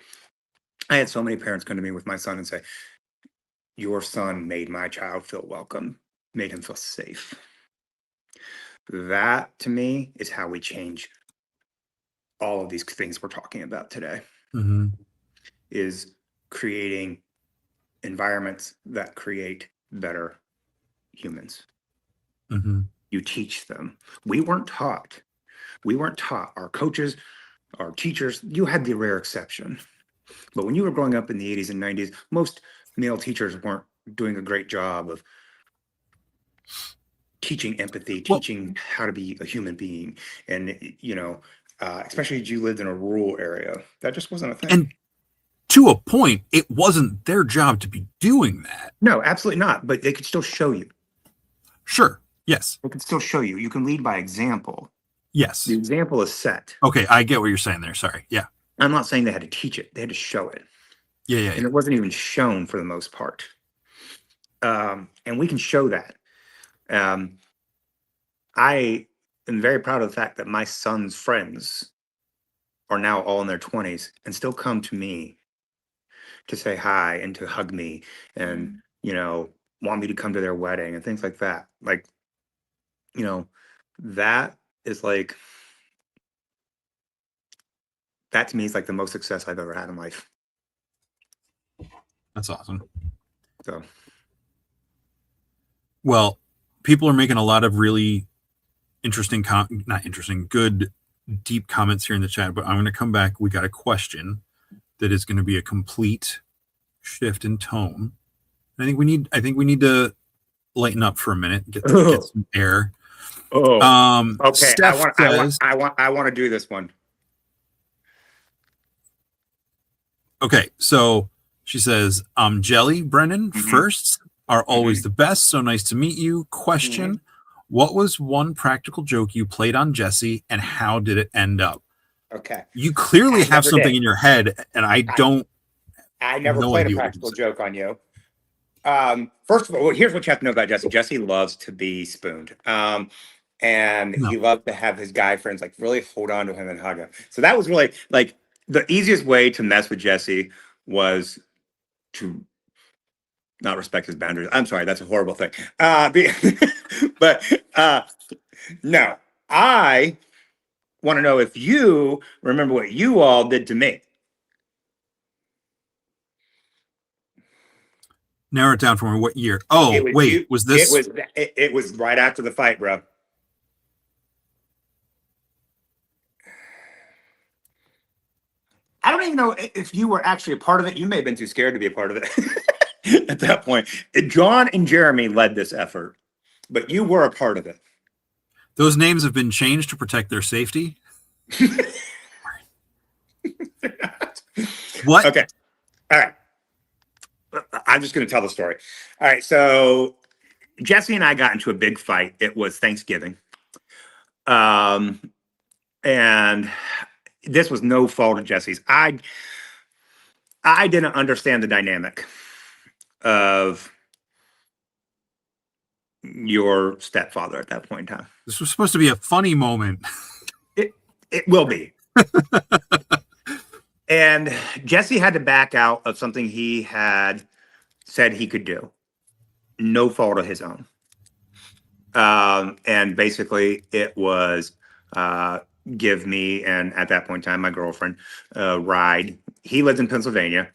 S2: I had so many parents come to me with my son and say, your son made my child feel welcome, made him feel safe. That to me is how we change all of these things we're talking about today, is creating environments that create better humans.
S1: Hmm.
S2: You teach them. We weren't taught. We weren't taught. Our coaches, our teachers, you had the rare exception. But when you were growing up in the 80s and 90s, most male teachers weren't doing a great job of teaching empathy,
S1: Well,
S2: teaching how to be a human being. And, especially if you lived in a rural area, that just wasn't a thing.
S1: and to a point, it wasn't their job to be doing that.
S2: No, absolutely not. But they could still show you.
S1: Sure. Yes.
S2: They could still show you. You can lead by example.
S1: Yes.
S2: The example is set.
S1: Okay, I get what you're saying there. Sorry. Yeah.
S2: I'm not saying they had to teach it. They had to show it.
S1: Yeah. Yeah.
S2: And
S1: Yeah.
S2: it wasn't even shown for the most part. And we can show that. I am very proud of the fact that my son's friends are now all in their 20s and still come to me to say hi and to hug me and, want me to come to their wedding and things like that. Like, that is like, that to me is like the most success I've ever had in life.
S1: That's awesome.
S2: So,
S1: Well, people are making a lot of really good, deep comments here in the chat, but I'm going to come back. We got a question that is going to be a complete shift in tone. I think we need to lighten up for a minute, get some air.
S2: okay.
S1: Steph
S2: I want to do this one.
S1: Okay, so she says, Jelly, Brennan,
S2: Mhm.
S1: firsts are always the best. So nice to meet you. Question, what was one practical joke you played on Jesse and how did it end up?
S2: Okay.
S1: You clearly
S2: I
S1: have
S2: never
S1: something
S2: did.
S1: in your head, and I
S2: never
S1: no
S2: played a
S1: idea what
S2: practical
S1: you said.
S2: joke on you. First of all, here's what you have to know about Jesse. Jesse loves to be spooned. And
S1: No.
S2: he loved to have his guy friends like really hold on to him and hug him. So that was really like the easiest way to mess with Jesse was to not respect his boundaries. I'm sorry, that's a horrible thing. But no, I want to know if you remember what you all did to me.
S1: Narrow it down for me. What year? Oh, wait, was this?
S2: It was right after the fight, bro. I don't even know if you were actually a part of it. You may have been too scared to be a part of it at that point. John and Jeremy led this effort, but you were a part of it.
S1: Those names have been changed to protect their safety. What?
S2: Okay. All right. I'm just going to tell the story. All right. So Jesse and I got into a big fight. It was Thanksgiving. And this was no fault of Jesse's. I didn't understand the dynamic of your stepfather at that point in time.
S1: This was supposed to be a funny moment.
S2: It will be. And Jesse had to back out of something he had said he could do. No fault of his own. And basically it was give me, and at that point in time, my girlfriend, a ride. He lived in Pennsylvania.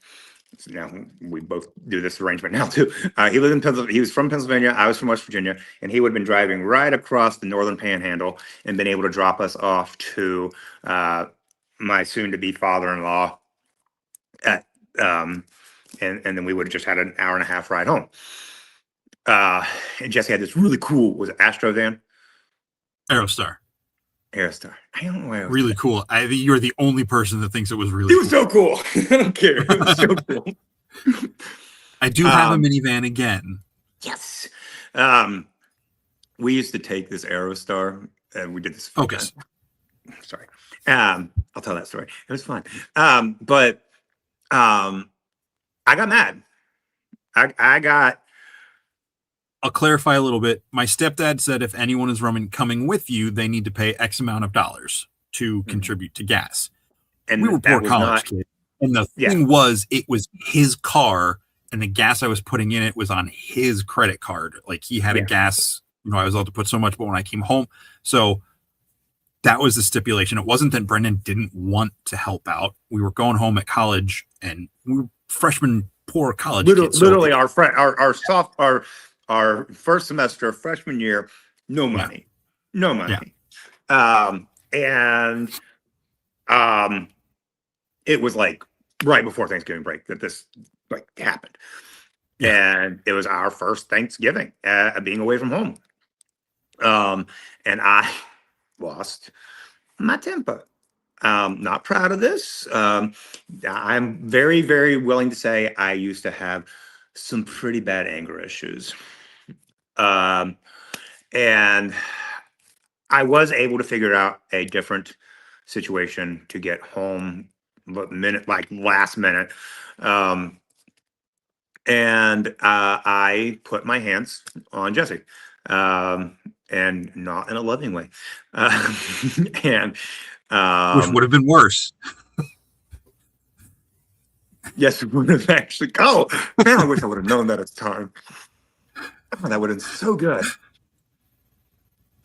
S2: We both do this arrangement now too. He lived in Pennsylvania. He was from Pennsylvania. I was from West Virginia, and he would have been driving right across the northern Panhandle and been able to drop us off to my soon-to-be father-in-law. And then we would have just had an hour and a half ride home. And Jesse had this really cool, was it Astro van?
S1: Aerostar.
S2: Aerostar. I don't know why.
S1: Really cool. I think you're the only person that thinks it was really
S2: It was so cool. I don't care. It was so cool.
S1: I do have a minivan again.
S2: Yes. We used to take this Aerostar and we did this.
S1: Focus.
S2: Sorry. I'll tell that story. It was fun. But I got mad.
S1: I'll clarify a little bit. My stepdad said if anyone is coming with you, they need to pay X amount of dollars to contribute to gas. And we were poor college kids. And the thing was, it was his car, and the gas I was putting in it was on his credit card. Like he had a gas, I was allowed to put so much, but when I came home, so that was the stipulation. It wasn't that Brendan didn't want to help out. We were going home at college, and we were freshmen, poor college kids.
S2: Literally, our first semester of freshman year, no
S1: Yeah.
S2: money, no
S1: Yeah.
S2: money. And it was like right before Thanksgiving break that this like happened.
S1: Yeah.
S2: And it was our first Thanksgiving being away from home. And I lost my temper. Not proud of this. I'm very, very willing to say I used to have some pretty bad anger issues. Um, and I was able to figure out a different situation to get home, but like last minute. Um, and I put my hands on Jesse, and not in a loving way. Uh, and
S1: Which would have been worse.
S2: yes, it would have actually. Oh, man, I wish I would have known that at the time. Oh, that would have been so good.
S1: I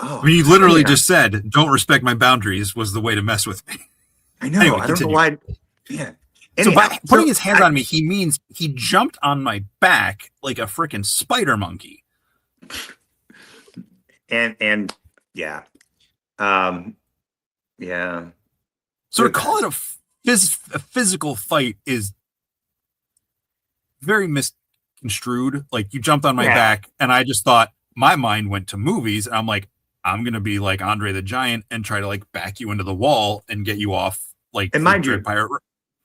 S2: Oh,
S1: mean, you literally
S2: man,
S1: just said, "Don't respect my boundaries" was the way to mess with me.
S2: I know.
S1: Anyway,
S2: I don't know
S1: continue.
S2: why. Man.
S1: So
S2: Anyhow,
S1: by putting his hands on me, he means he jumped on my back like a freaking spider monkey.
S2: and yeah, um, yeah.
S1: So to call it a physical fight is very misconstrued. Like, you jumped on my
S2: Yeah.
S1: back, and I just thought, my mind went to movies, and I'm like, I'm gonna be like Andre the Giant and try to like back you into the wall and get you off like
S2: And
S1: the
S2: mind you,
S1: Dread Pirate.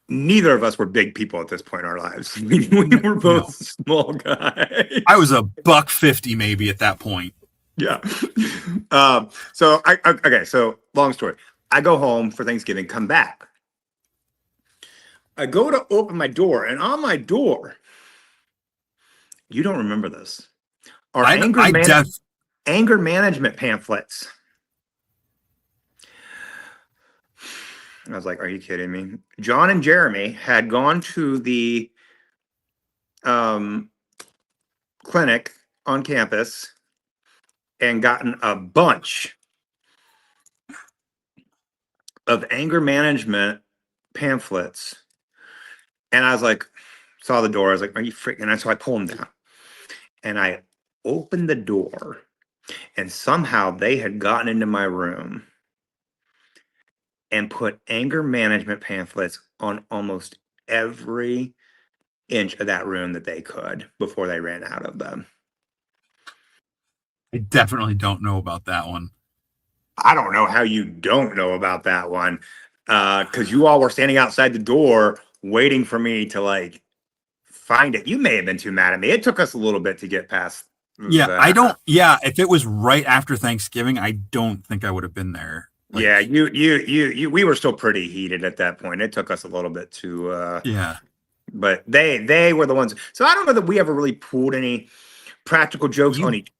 S2: neither of us were big people at this point in our lives. We were both
S1: No.
S2: small guys.
S1: I was a $150 maybe at that point.
S2: Yeah. So okay. So long story. I go home for Thanksgiving, come back. I go to open my door, and on my door, you don't remember this, are anger management pamphlets. I was like, "Are you kidding me?" John and Jeremy had gone to the clinic on campus and gotten a bunch of anger management pamphlets. And I was like, saw the door. I was like, "Are you freaking?" And so I pulled them down, and I opened the door, and somehow they had gotten into my room and put anger management pamphlets on almost every inch of that room that they could before they ran out of them.
S1: I definitely don't know about that one.
S2: I don't know how you don't know about that one, because you all were standing outside the door waiting for me to like find it. You may have been too mad at me. It took us a little bit to get past.
S1: Yeah, if it was right after Thanksgiving, I don't think I would have been there.
S2: Like, yeah, you we were still pretty heated at that point. It took us a little bit to
S1: yeah.
S2: But they were the ones. So I don't know that we ever really pulled any practical jokes on each.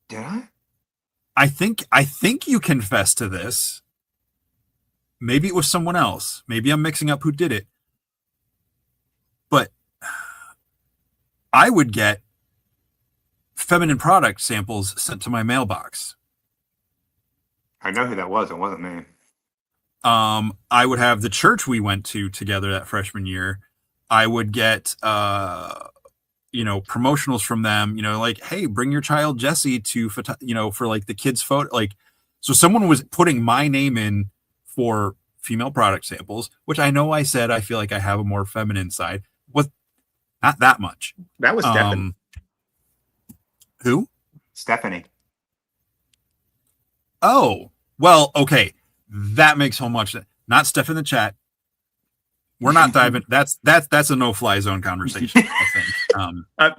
S2: Did I?
S1: I think you confessed to this. Maybe it was someone else. Maybe I'm mixing up who did it. But I would get feminine product samples sent to my mailbox.
S2: I know who that was. It wasn't me.
S1: I would have the church we went to together that freshman year. I would get promotionals from them, like, hey, bring your child Jesse to for like the kids photo, like, so someone was putting my name in for female product samples, which I know I said I feel like I have a more feminine side, was not that much.
S2: That was Stephanie.
S1: Who?
S2: Stephanie.
S1: Oh, well, okay, that makes so much sense. Not Steph in the chat. We're not diving. That's a no-fly zone conversation, I think.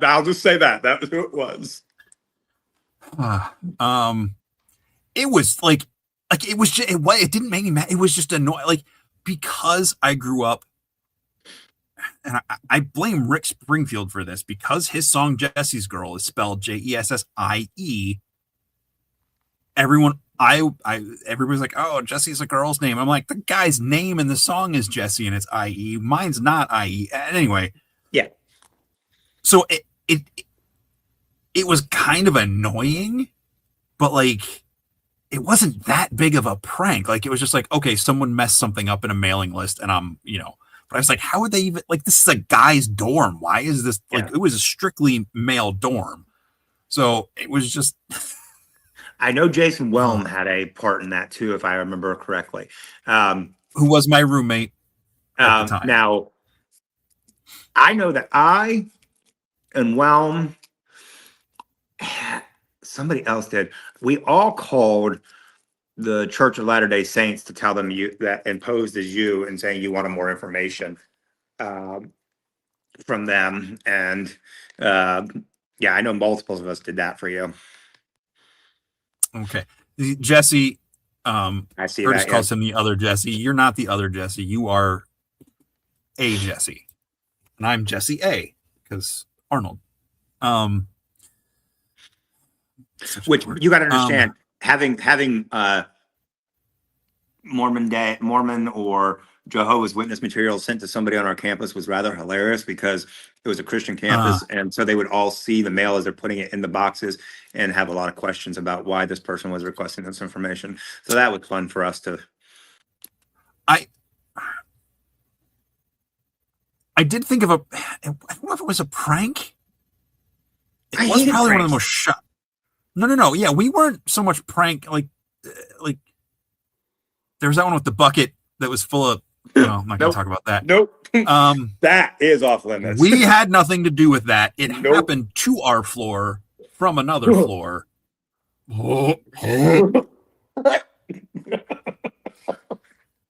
S2: I'll just say that was who it was.
S1: It was like it was just, it didn't make me mad. It was just annoying, like, because I grew up, and I blame Rick Springfield for this, because his song Jesse's Girl is spelled Jessie. Everybody's like, oh, Jesse's a girl's name. I'm like, the guy's name in the song is Jesse and it's IE. Mine's not IE. Anyway.
S2: Yeah.
S1: So it was kind of annoying, but like, it wasn't that big of a prank. Like, it was just like, okay, someone messed something up in a mailing list, and but I was like, how would they even, like, this is a guy's dorm. Why is this, like, it was a strictly male dorm. So it was just,
S2: I know Jason
S1: Oh.
S2: Whelm had a part in that too, if I remember correctly.
S1: Who was my roommate at the time.
S2: Now, I know that I and Whelm, somebody else did. We all called the Church of Latter-day Saints to tell them you that and posed as you and saying you wanted more information from them. And yeah, I know multiples of us did that for you.
S1: Okay. Jesse,
S2: I see
S1: Curtis
S2: that.
S1: calls him the other Jesse. You're not the other Jesse. You are a Jesse. And I'm Jesse A, because Arnold.
S2: Which you got to understand, having Mormon or Jehovah's Witness material sent to somebody on our campus was rather hilarious because it was a Christian campus, and so they would all see the mail as they're putting it in the boxes and have a lot of questions about why this person was requesting this information. So that was fun for us to.
S1: I did think of I don't know if it was a prank. It was probably one of the most No. Yeah, we weren't so much prank like there was that one with the bucket that was full of. No, I'm not going to talk about that.
S2: Nope. That is off limits.
S1: We had nothing to do with that. It happened to our floor from another floor.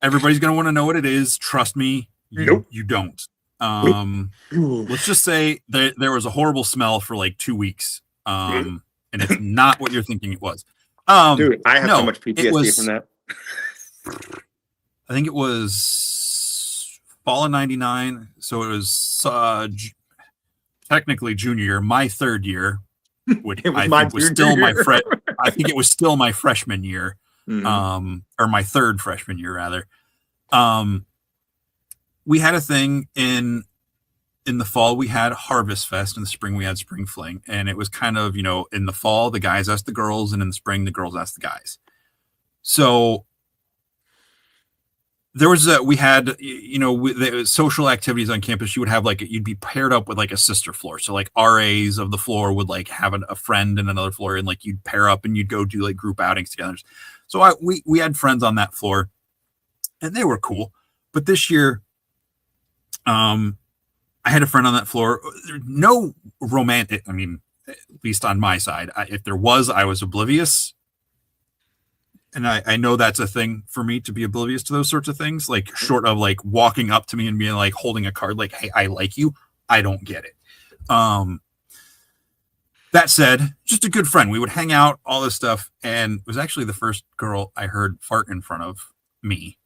S1: Everybody's going to want to know what it is. Trust me, you don't. Let's just say there was a horrible smell for like 2 weeks. And it's not what you're thinking it was.
S2: Dude, I have so much PTSD from that.
S1: I think it was fall of '99, so it was technically junior year, my third year, which I think was still my freshman year, or my third freshman year rather. We had a thing in the fall. We had Harvest Fest. In the spring, we had Spring Fling, and it was kind of, in the fall the guys asked the girls, and in the spring the girls asked the guys. So there was we had the social activities on campus. You would have you'd be paired up with like a sister floor. So like RAs of the floor would like have a friend in another floor, and like you'd pair up and you'd go do like group outings together. So we had friends on that floor, and they were cool. But this year, I had a friend on that floor. No romantic. I mean, at least on my side, if there was, I was oblivious. And I know that's a thing for me, to be oblivious to those sorts of things, like short of like walking up to me and being like holding a card like, hey, I like you. I don't get it. That said, just a good friend. We would hang out, all this stuff. And it was actually the first girl I heard fart in front of me.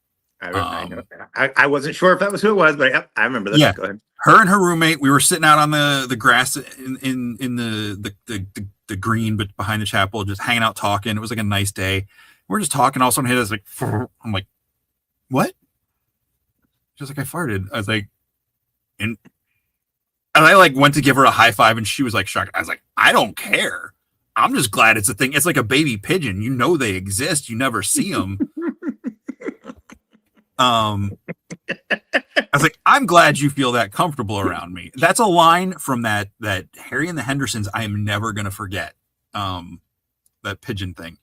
S2: I know that. I wasn't sure if that was who it was, but yep, I remember that.
S1: Yeah.
S2: Go ahead.
S1: Her and her roommate, we were sitting out on the grass in the green, but behind the chapel, just hanging out, talking. It was like a nice day. We're just talking. All of a sudden, hit us like, I'm like, what? She's like, I farted. I was like, and I like went to give her a high five, and she was like shocked. I was like, I don't care. I'm just glad it's a thing. It's like a baby pigeon. You know they exist. You never see them. I was like, I'm glad you feel that comfortable around me. That's a line from that Harry and the Hendersons I am never gonna forget. That pigeon thing.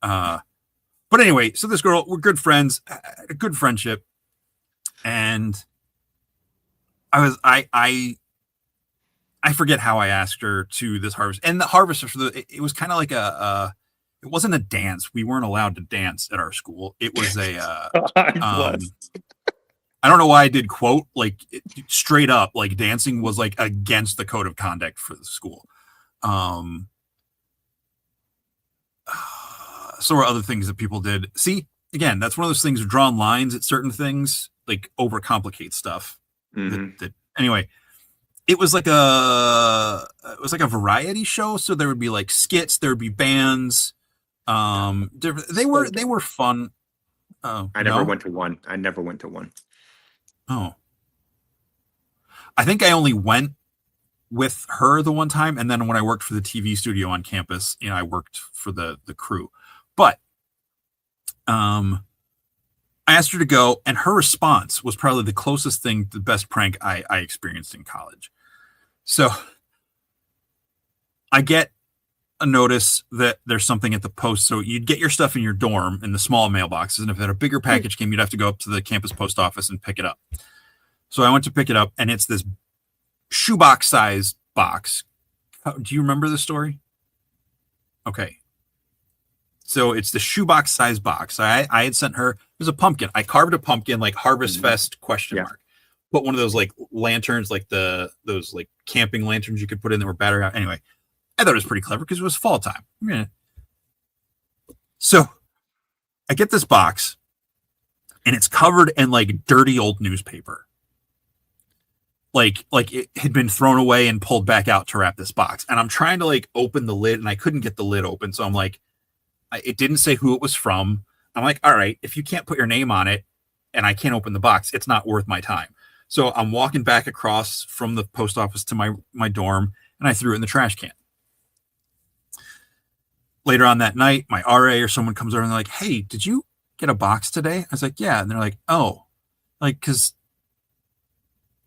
S1: But anyway, so this girl, we're good friends, a good friendship, and I forget how I asked her to this harvest, and the harvest it was kind of like it wasn't a dance. We weren't allowed to dance at our school. It was a I don't know why I did quote, like straight up, like dancing was like against the code of conduct for the school. So are other things that people did. See, again, that's one of those things, drawn lines at certain things, like overcomplicate stuff. Anyway, it was like a variety show. So there would be like skits, there would be bands. They were fun.
S2: I never went to one.
S1: Oh, I think I only went with her the one time, and then when I worked for the TV studio on campus, I worked for the crew. But I asked her to go, and her response was probably the closest thing to the best prank I experienced in college. So I get a notice that there's something at the post. So you'd get your stuff in your dorm in the small mailboxes. And if it had a bigger package came, you'd have to go up to the campus post office and pick it up. So I went to pick it up, and it's this shoebox size box. Do you remember the story? Okay. So it's the shoebox size box. I had sent her, it was a pumpkin. I carved a pumpkin, like Harvest Fest question mark. Put one of those like lanterns, like those like camping lanterns you could put in that were battery out. Anyway, I thought it was pretty clever because it was fall time. Yeah. So I get this box, and it's covered in like dirty old newspaper. Like it had been thrown away and pulled back out to wrap this box. And I'm trying to like open the lid, and I couldn't get the lid open. So I'm like, it didn't say who it was from. I'm like, all right, if you can't put your name on it and I can't open the box, it's not worth my time. So I'm walking back across from the post office to my dorm, and I threw it in the trash can. Later on that night, my RA or someone comes over and they're like, hey, did you get a box today? I was like, yeah. And they're like, oh, like, because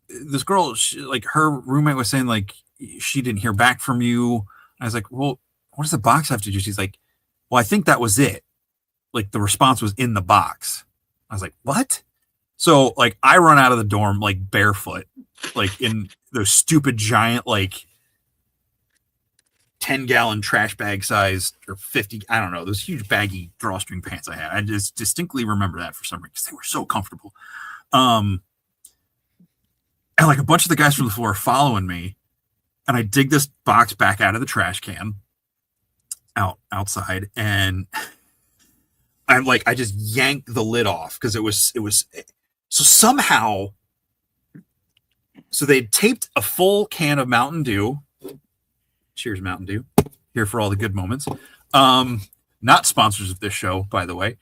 S1: this girl, like her roommate was saying like she didn't hear back from you. I was like, well, what does the box have to do? She's like, well, I think that was it. Like the response was in the box. I was like, what? So like I run out of the dorm like barefoot, like in those stupid giant like 10-gallon trash bag size or 50, I don't know, those huge baggy drawstring pants I had. I just distinctly remember that for some reason because they were so comfortable. And like a bunch of the guys from the floor are following me, and I dig this box back out of the trash can outside, and I just yanked the lid off because it was so somehow, so they'd taped a full can of Mountain Dew. Cheers, Mountain Dew. Here for all the good moments. Not sponsors of this show, by the way.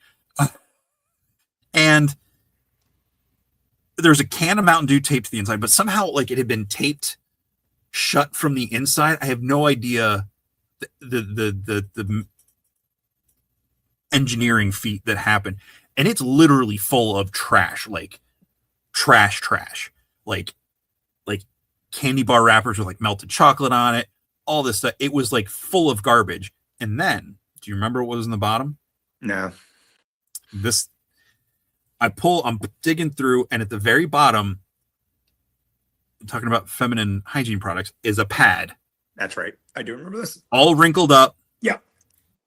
S1: And there's a can of Mountain Dew taped to the inside, but somehow like it had been taped shut from the inside. I have no idea the engineering feat that happened. And it's literally full of trash, like trash, like candy bar wrappers with like melted chocolate on it, all this stuff. It was like full of garbage. And then, do you remember what was in the bottom?
S2: No.
S1: I'm digging through, and at the very bottom, talking about feminine hygiene products, is a pad.
S2: That's right. I do remember this.
S1: All wrinkled up.
S2: Yeah.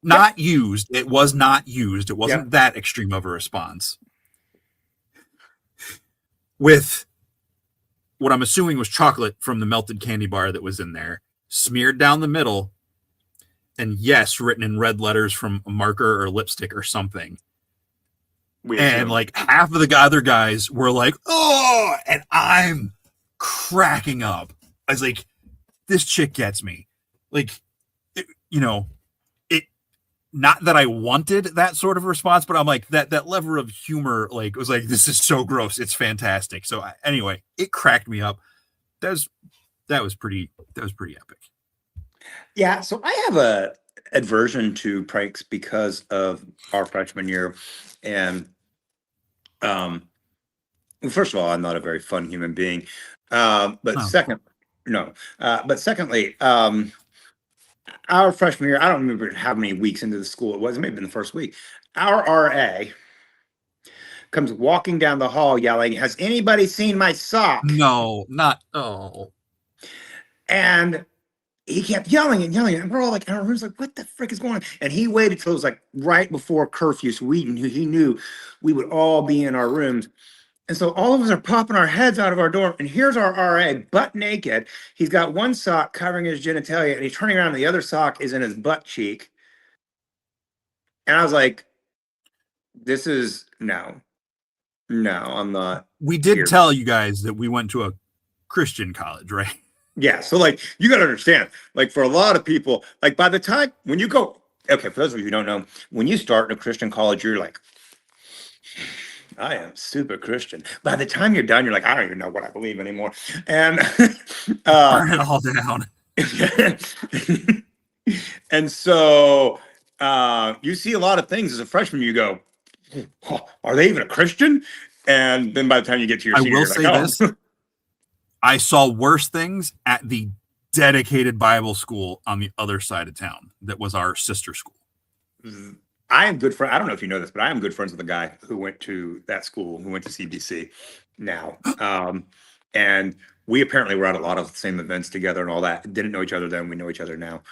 S1: Not used. It was not used. It wasn't that extreme of a response. With what I'm assuming was chocolate from the melted candy bar that was in there, smeared down the middle, and yes, written in red letters from a marker or lipstick or something. And like half of the other guys were like, oh, and I'm cracking up. I was like, this chick gets me. Like, it, not that I wanted that sort of response, but I'm like, that level of humor, like, was like, this is so gross. It's fantastic. So anyway, it cracked me up. That was pretty epic.
S2: Yeah. So I have a aversion to pranks because of our freshman year. And, well, first of all, I'm not a very fun human being. But secondly, our freshman year, I don't remember how many weeks into the school it was. It may have been the first week. Our RA comes walking down the hall yelling, "Has anybody seen my sock?"
S1: No, not, oh.
S2: And he kept yelling and yelling, and we're all like, in our rooms, like, what the frick is going on? And he waited till it was like right before curfew, so he knew we would all be in our rooms. And so all of us are popping our heads out of our dorm, and here's our RA, butt naked. He's got one sock covering his genitalia, and he's turning around, and the other sock is in his butt cheek. And I was like, this is, no, I'm not.
S1: We did tell you guys that we went to a Christian college, right?
S2: Yeah, so like, you got to understand, like for a lot of people, like by the time, when you go, okay, for those of you who don't know, when you start in a Christian college, you're like, I am super Christian. By the time you're done, you're like, I don't even know what I believe anymore. And
S1: burn it all down.
S2: And so you see a lot of things as a freshman. You go, oh, are they even a Christian? And then by the time you get to your senior,
S1: I will say this. I saw worse things at the dedicated Bible school on the other side of town that was our sister school.
S2: I am good friend. I don't know if you know this, but I am good friends with a guy who went to that school, who went to CBC now. And we apparently were at a lot of the same events together and all that. Didn't know each other then. We know each other now.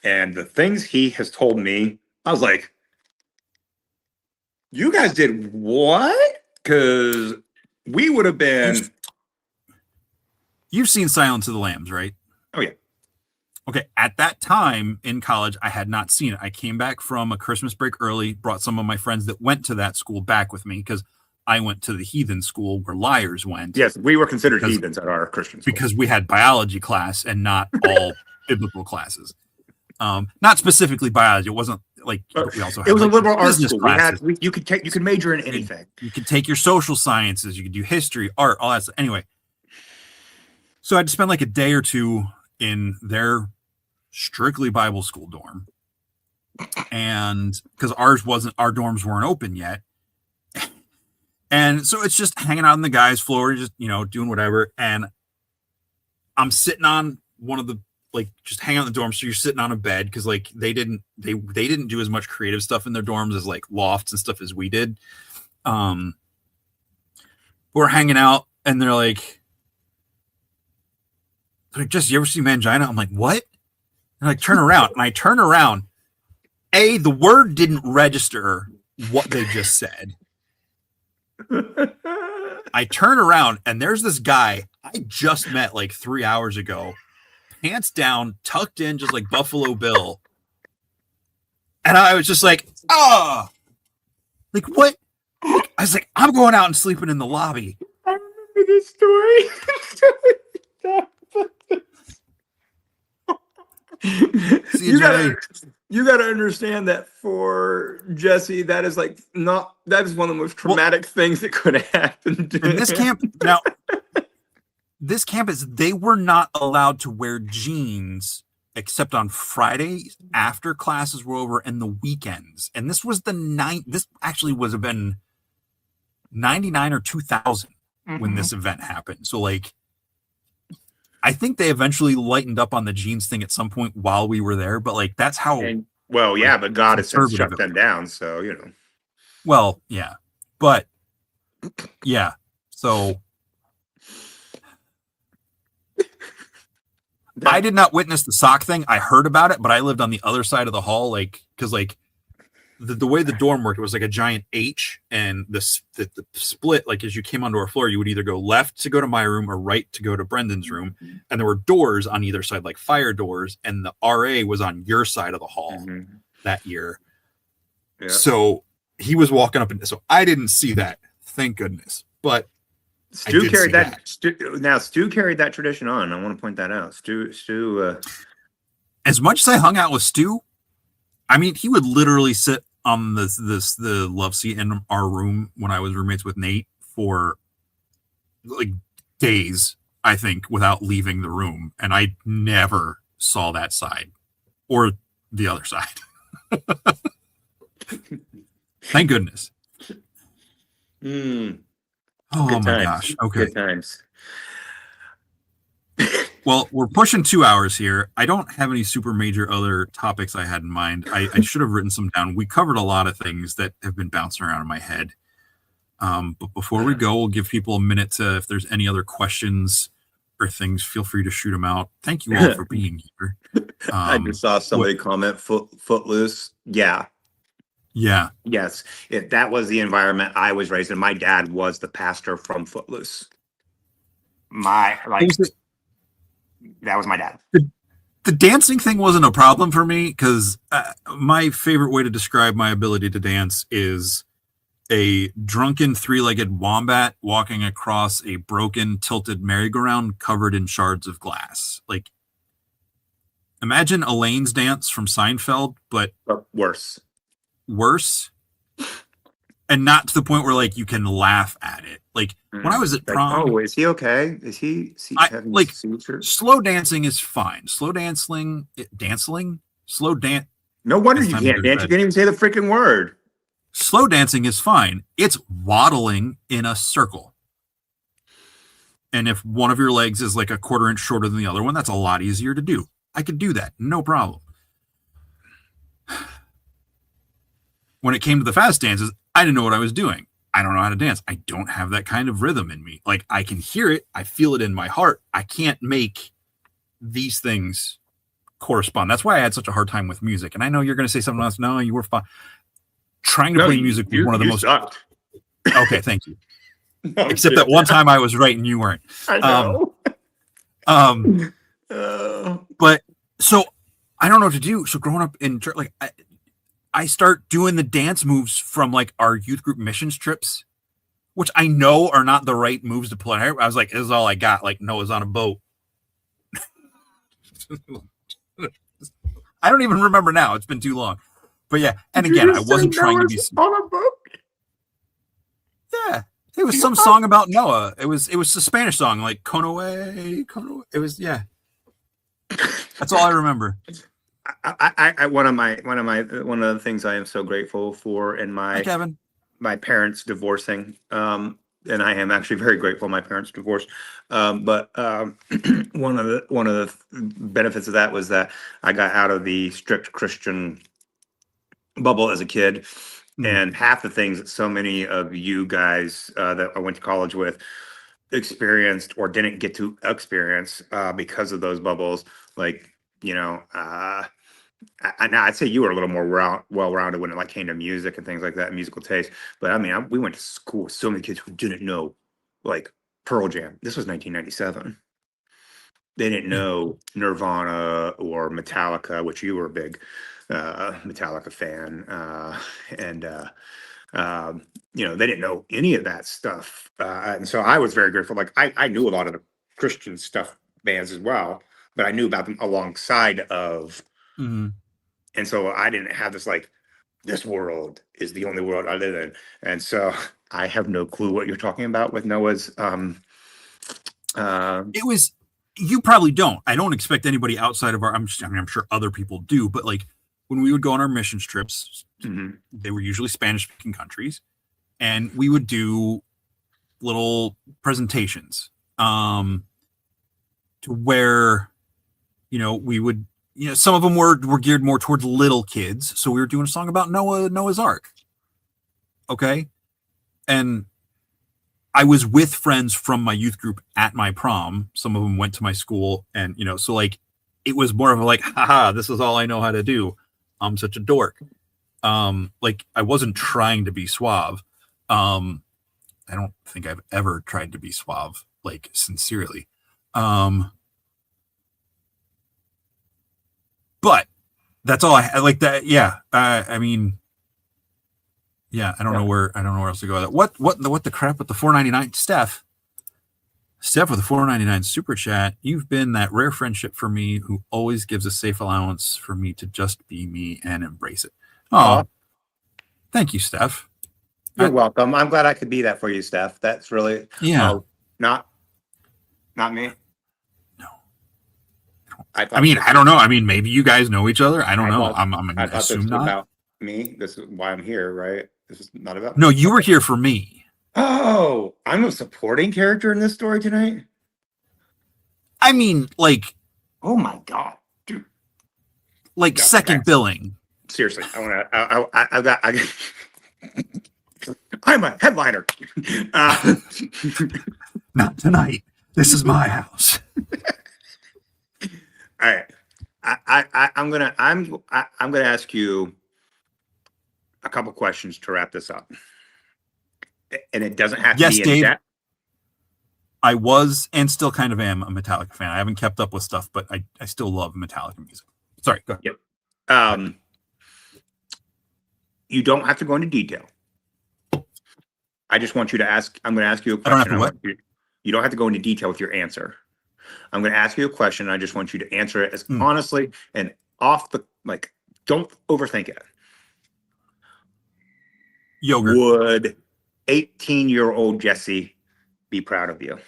S2: And the things he has told me, I was like, you guys did what? Because we would have been.
S1: You've seen Silence of the Lambs, right?
S2: Oh, yeah.
S1: Okay. At that time in college, I had not seen it. I came back from a Christmas break early, brought some of my friends that went to that school back with me because I went to the heathen school where liars went.
S2: Yes, we were considered heathens at our Christian school.
S1: Because we had biology class and not all biblical classes. Not specifically biology. It wasn't like we also had
S2: it was
S1: like
S2: a liberal arts
S1: business
S2: school.
S1: classes.
S2: You could major in anything.
S1: You could take your social sciences. You could do history, art, all that stuff. Anyway, so I'd spend like a day or two in their strictly Bible school dorm, and because our dorms weren't open yet, and so it's just hanging out on the guys' floor, just doing whatever. And I'm sitting on one of the just hang out in the dorms. So you're sitting on a bed because like they didn't do as much creative stuff in their dorms as like lofts and stuff as we did. We're hanging out and they're like, Jesse, you ever see Mangina? I'm like, what? And I turn around and I turn around. The word didn't register what they just said. I turn around and there's this guy I just met like 3 hours ago, pants down, tucked in, just like Buffalo Bill. And I was just like, like what? I was like, I'm going out and sleeping in the lobby.
S2: I remember this story. You gotta understand that for Jesse, that is one of the most traumatic things that could have happened.
S1: In this camp, this campus, they were not allowed to wear jeans except on Fridays after classes were over and the weekends. And this was this actually would have been 99 or 2000 when this event happened. So like, I think they eventually lightened up on the jeans thing at some point while we were there, but like, that's how.
S2: But God has since shut them down. So,
S1: Well, yeah, but yeah. So I did not witness the sock thing. I heard about it, but I lived on the other side of the hall, because the way the dorm worked, it was like a giant H, and the split, like as you came onto our floor, you would either go left to go to my room or right to go to Brendan's room, and there were doors on either side, like fire doors, and the RA was on your side of the hall that year. Yeah. So he was walking up, and so I didn't see that, thank goodness. But
S2: Stu carried that. Stu carried that tradition on. I want to point that out. Stu.
S1: As much as I hung out with Stu, I mean, he would literally sit on the love seat in our room when I was roommates with Nate for like days, I think, without leaving the room, and I never saw that side or the other side. Thank goodness. Oh
S2: Good
S1: my
S2: times.
S1: gosh. Okay.
S2: Good times.
S1: Well, we're pushing 2 hours here. I don't have any super major other topics I had in mind. I should have written some down. We covered a lot of things that have been bouncing around in my head. But before we go, we'll give people a minute to, if there's any other questions or things, feel free to shoot them out. Thank you all for being here.
S2: I just saw somebody comment Footloose. Yeah.
S1: Yeah.
S2: Yes. If that was the environment I was raised in, my dad was the pastor from Footloose. That was my dad.
S1: The dancing thing wasn't a problem for me because my favorite way to describe my ability to dance is a drunken three-legged wombat walking across a broken, tilted merry-go-round covered in shards of glass. Like, imagine Elaine's dance from Seinfeld, but
S2: worse. And
S1: not to the point where like you can laugh at it. Like when I was at prom,
S2: is he okay? Is he having
S1: like
S2: seizures?
S1: Slow dancing is fine. Slow dance. No
S2: wonder you can't dance. You can't even say the freaking word.
S1: Slow dancing is fine. It's waddling in a circle. And if one of your legs is like a quarter inch shorter than the other one, that's a lot easier to do. I could do that, no problem. When it came to the fast dances, I didn't know what I was doing. I don't know how to dance. I don't have that kind of rhythm in me. Like, I can hear it, I feel it in my heart. I can't make these things correspond. That's why I had such a hard time with music. And I know you're going to say something else. No, you were fine. Trying to
S2: No,
S1: play music was one of the
S2: you
S1: most.
S2: sucked.
S1: Okay, thank you.
S2: No, I'm
S1: Except that
S2: kidding.
S1: one time I was right and you weren't.
S2: I know.
S1: Um,
S2: Uh,
S1: but so I don't know what to do. So growing up in church, like I start doing the dance moves from like our youth group missions trips, which I know are not the right moves to play. I was like, this is all I got. Like Noah's on a boat. I don't even remember now. It's been too long. But yeah, and
S2: did you
S1: again, I
S2: just say
S1: wasn't trying to be.
S2: Noah's on a boat?
S1: Yeah, it was some song about Noah. It was a Spanish song like Conoe, Conoe. It was yeah. That's all I remember.
S2: One of the things I am so grateful for in
S1: Hi, Kevin.
S2: my parents divorcing, and I am actually very grateful my parents divorced. But one of the benefits of that was that I got out of the strict Christian bubble as a kid,
S1: Mm.
S2: and half the things that so many of you guys that I went to college with experienced or didn't get to experience because of those bubbles, like you know. Now I'd say you were a little more well-rounded when it like came to music and things like that, musical taste. But I mean, we went to school with so many kids who didn't know, like Pearl Jam. This was 1997. They didn't
S1: Yeah.
S2: know Nirvana or Metallica, which you were a big Metallica fan, and they didn't know any of that stuff. And so I was very grateful. Like I knew a lot of the Christian stuff bands as well, but I knew about them alongside of.
S1: Mm-hmm.
S2: And so I didn't have this like, this world is the only world I live in. And so I have no clue what you're talking about with Noah's.
S1: It was. You probably don't. I don't expect anybody outside of our. I'm sure other people do, but like when we would go on our missions trips,
S2: Mhm.
S1: they were usually Spanish-speaking countries, and we would do little presentations to where we would some of them were geared more towards little kids, so we were doing a song about Noah's Ark. Okay, and I was with friends from my youth group at my prom. Some of them went to my school, and so like it was more of a like, haha, this is all I know how to do. I'm such a dork. Like I wasn't trying to be suave. I don't think I've ever tried to be suave, like sincerely. But that's all I like that. Yeah. I mean, yeah, I don't know where else to go with that. What the crap with the 4.99 Steph with the 4.99 super chat. You've been that rare friendship for me who always gives a safe allowance for me to just be me and embrace it. Oh, thank you, Steph.
S2: You're welcome. I'm glad I could be that for you, Steph. That's really not me.
S1: No.
S2: I
S1: mean, I don't know. I mean, maybe you guys know each other. I don't know. I'm
S2: I
S1: gonna
S2: thought this
S1: assume
S2: was
S1: not.
S2: about me. This is why I'm here, right? This is not about me.
S1: No, you were here for me.
S2: Oh, I'm a supporting character in this story tonight.
S1: I mean, like,
S2: oh my god, dude!
S1: Like no, second billing.
S2: Seriously, I got. I'm a headliner.
S1: Not tonight. This is my house.
S2: All right, I'm gonna ask you a couple questions to wrap this up, and it doesn't have to be
S1: Dave,
S2: in depth.
S1: I was and still kind of am a Metallica fan. I haven't kept up with stuff, but I still love Metallica music. Sorry, go ahead.
S2: Yep. You don't have to go into detail. I just want you to ask. I'm going to ask you a question. You don't have to go into detail with your answer. I'm going to ask you a question. I just want you to answer it as honestly and off the like. Don't overthink it.
S1: Yogurt.
S2: Would 18-year-old Jesse be proud of you?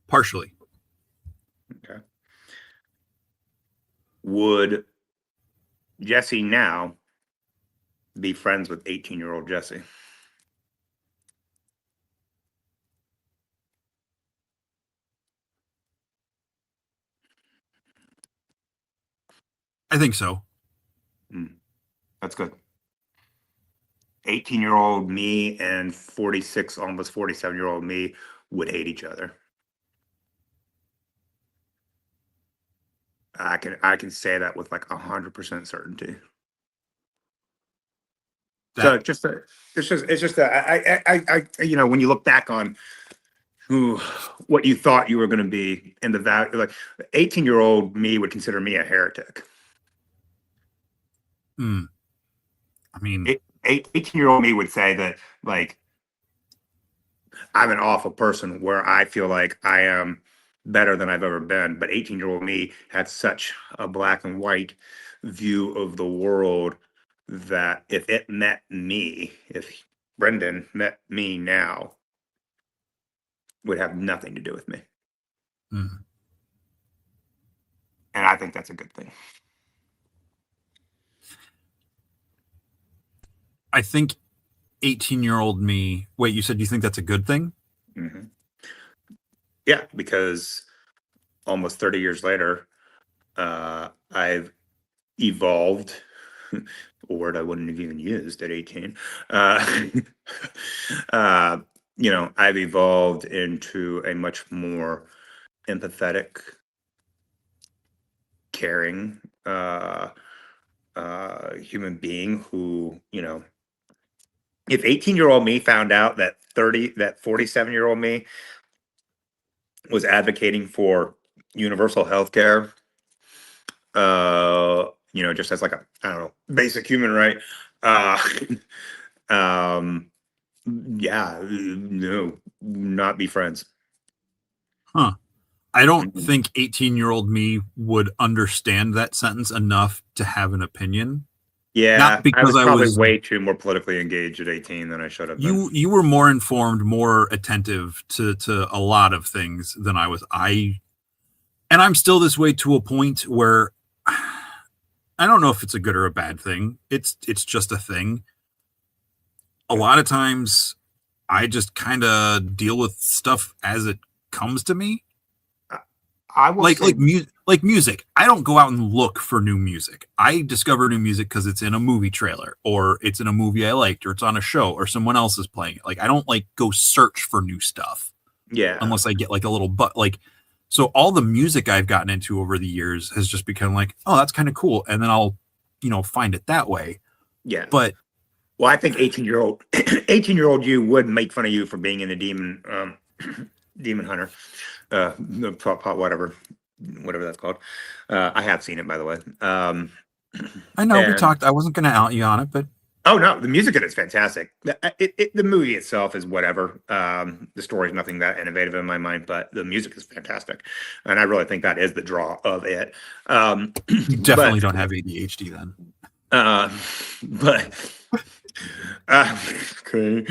S1: Partially.
S2: Okay. Would Jesse now be friends with 18-year-old Jesse.
S1: I think so.
S2: Mm, that's good. 18-year-old me and 46, almost 47-year-old me would hate each other. I can say that with like 100% certainty. So
S1: That
S2: it's just that when you look back on who what you thought you were going to be and the value, like 18-year-old me would consider me a heretic.
S1: mm, I mean,
S2: 18-year-old me would say that, like, I'm an awful person where I feel like I am better than I've ever been. But 18-year-old me had such a black and white view of the world that if Brendan met me now, would have nothing to do with me.
S1: mm,
S2: And I think that's a good thing.
S1: I think 18-year-old me. Wait, you said you think that's a good thing?
S2: Hmm. Yeah, because almost 30 years later, I've evolved, a word I wouldn't have even used at 18. Uh, uh, I've evolved into a much more empathetic, caring human being who, if 18-year-old me found out that 47-year-old me was advocating for universal health care, just as like a, I don't know, basic human right. Uh, um, yeah, no, not be friends.
S1: Huh. I don't
S2: Mhm.
S1: think 18-year-old me would understand that sentence enough to have an opinion. Not
S2: Yeah, I
S1: because
S2: was
S1: I
S2: probably
S1: was
S2: way too more politically engaged at 18 than I should have been.
S1: you were more informed, more attentive to a lot of things than I was. And I'm still this way to a point where I don't know if it's a good or a bad thing. It's just a thing. A lot of times I just kind of deal with stuff as it comes to me.
S2: I I will say,
S1: Like music. I don't go out and look for new music. I discover new music because it's in a movie trailer or it's in a movie I liked or it's on a show or someone else is playing it. Like I don't like go search for new stuff
S2: yeah,
S1: unless I get like a little like so all the music I've gotten into over the years has just become like, oh, that's kind of cool. And then I'll, find it that way.
S2: yeah.
S1: But
S2: Well, I think 18-year-old 18-year-old you would make fun of you for being in a demon hunter, the whatever that's called. I have seen it, by the way.
S1: I know we
S2: And
S1: talked, I wasn't going to out you on it, but
S2: oh no, the music in it's fantastic. The movie itself is whatever. The story is nothing that innovative in my mind, but the music is fantastic, and I really think that is the draw of it. Um,
S1: you definitely
S2: but
S1: don't have ADHD then.
S2: uh, but uh, okay.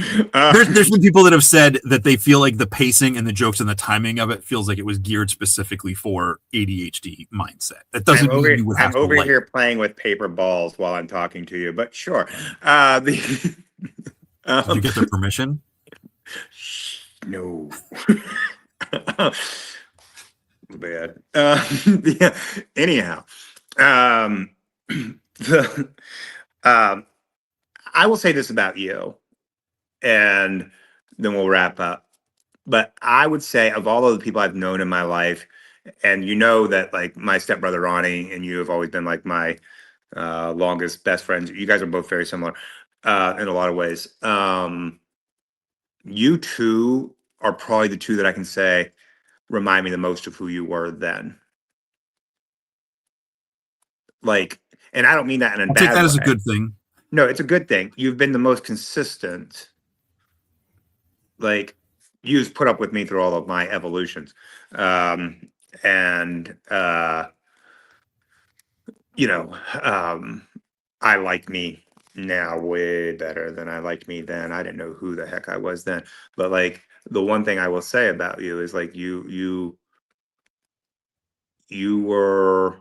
S1: There's been people that have said that they feel like the pacing and the jokes and the timing of it feels like it was geared specifically for ADHD mindset. That doesn't mean you would
S2: I'm
S1: have to
S2: over
S1: like
S2: here playing with paper balls while I'm talking to you, but sure. The
S1: did you
S2: um,
S1: get their permission?
S2: no. Bad. Yeah. Anyhow, um, the, um, I will say this about you, and then we'll wrap up. But I would say, of all of the people I've known in my life, and that like my stepbrother Ronnie and you have always been like my longest best friends. You guys are both very similar in a lot of ways. You two are probably the two that I can say remind me the most of who you were then. Like, and I don't mean that in a
S1: I'll take
S2: bad
S1: that as a
S2: way.
S1: good thing.
S2: No, it's a good thing. You've been the most consistent. Like, you've put up with me through all of my evolutions. Um, and, you know, um, I like me now way better than I liked me then. I didn't know who the heck I was then. But like, the one thing I will say about you is like you were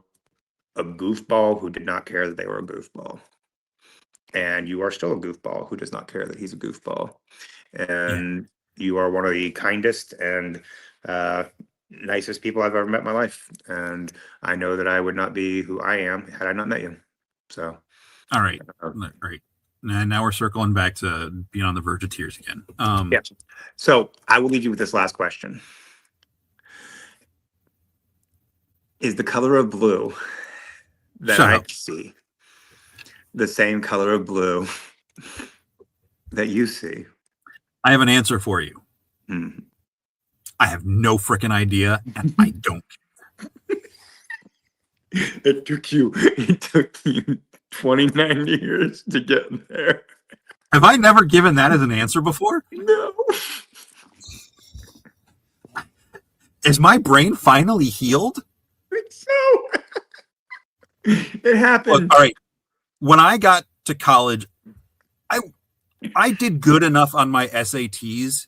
S2: a goofball who did not care that they were a goofball. and you are still a goofball who does not care that he's a goofball.
S1: Yeah.
S2: And you are one of the kindest and nicest people I've ever met in my life. And I know that I would not be who I am had I not met you. So,
S1: All right.
S2: uh,
S1: Right. Now we're circling back to being on the verge of tears again.
S2: yeah. So I will leave you with this last question. Is the color of blue that
S1: Shut
S2: I
S1: up.
S2: see the same color of blue that you see?
S1: I have an answer for you.
S2: Hmm.
S1: I have no freaking idea, and I don't.
S2: It took you 29 years to get there.
S1: Have I never given that as an answer before?
S2: No.
S1: Is my brain finally healed?
S2: So it
S1: Look,
S2: happened.
S1: all right. When I got to college, I I did good enough on my SATs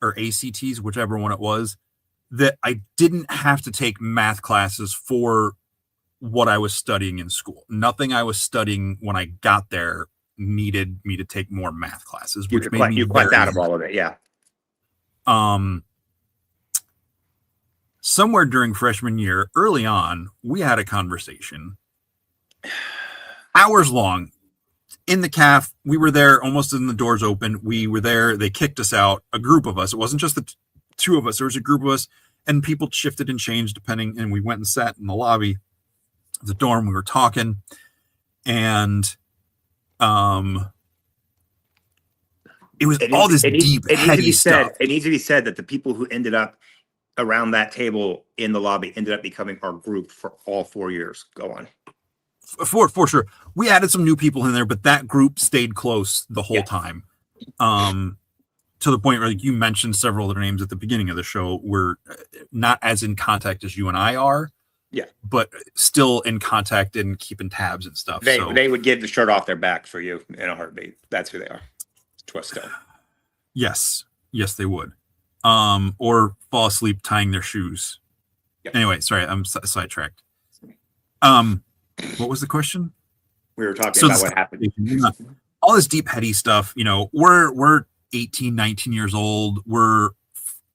S1: or ACTs, whichever one it was, that I didn't have to take math classes for what I was studying in school. Nothing I was studying when I got there needed me to take more math classes, which made me
S2: You climbed out
S1: very
S2: of all of it. Yeah.
S1: um somewhere during freshman year, early on, we had a conversation, hours long, in the caf. We were there almost in the doors open. We were there. They kicked us out. A group of us. It wasn't just the two of us. There was a group of us, and people shifted and changed depending. And we went and sat in the lobby of the dorm. We were talking, and it was all this deep, heady stuff.
S2: It needs to be said that the people who ended up around that table in the lobby ended up becoming our group for all 4 years. Go on.
S1: For sure, we added some new people in there, but that group stayed close the whole
S2: Yeah.
S1: time. To the point where, like, you mentioned several of their names at the beginning of the show. We're not as in contact as you and I are,
S2: Yeah.
S1: but still in contact and keeping tabs and stuff.
S2: They would give the shirt off their back for you in a heartbeat. That's who they are. To us still.
S1: Yes, they would, or fall asleep tying their shoes.
S2: Yep.
S1: Anyway, sorry, I'm sidetracked. What was the question?
S2: We were talking about what happened.
S1: All this deep, heady stuff. We're 18, 19 years old. We're,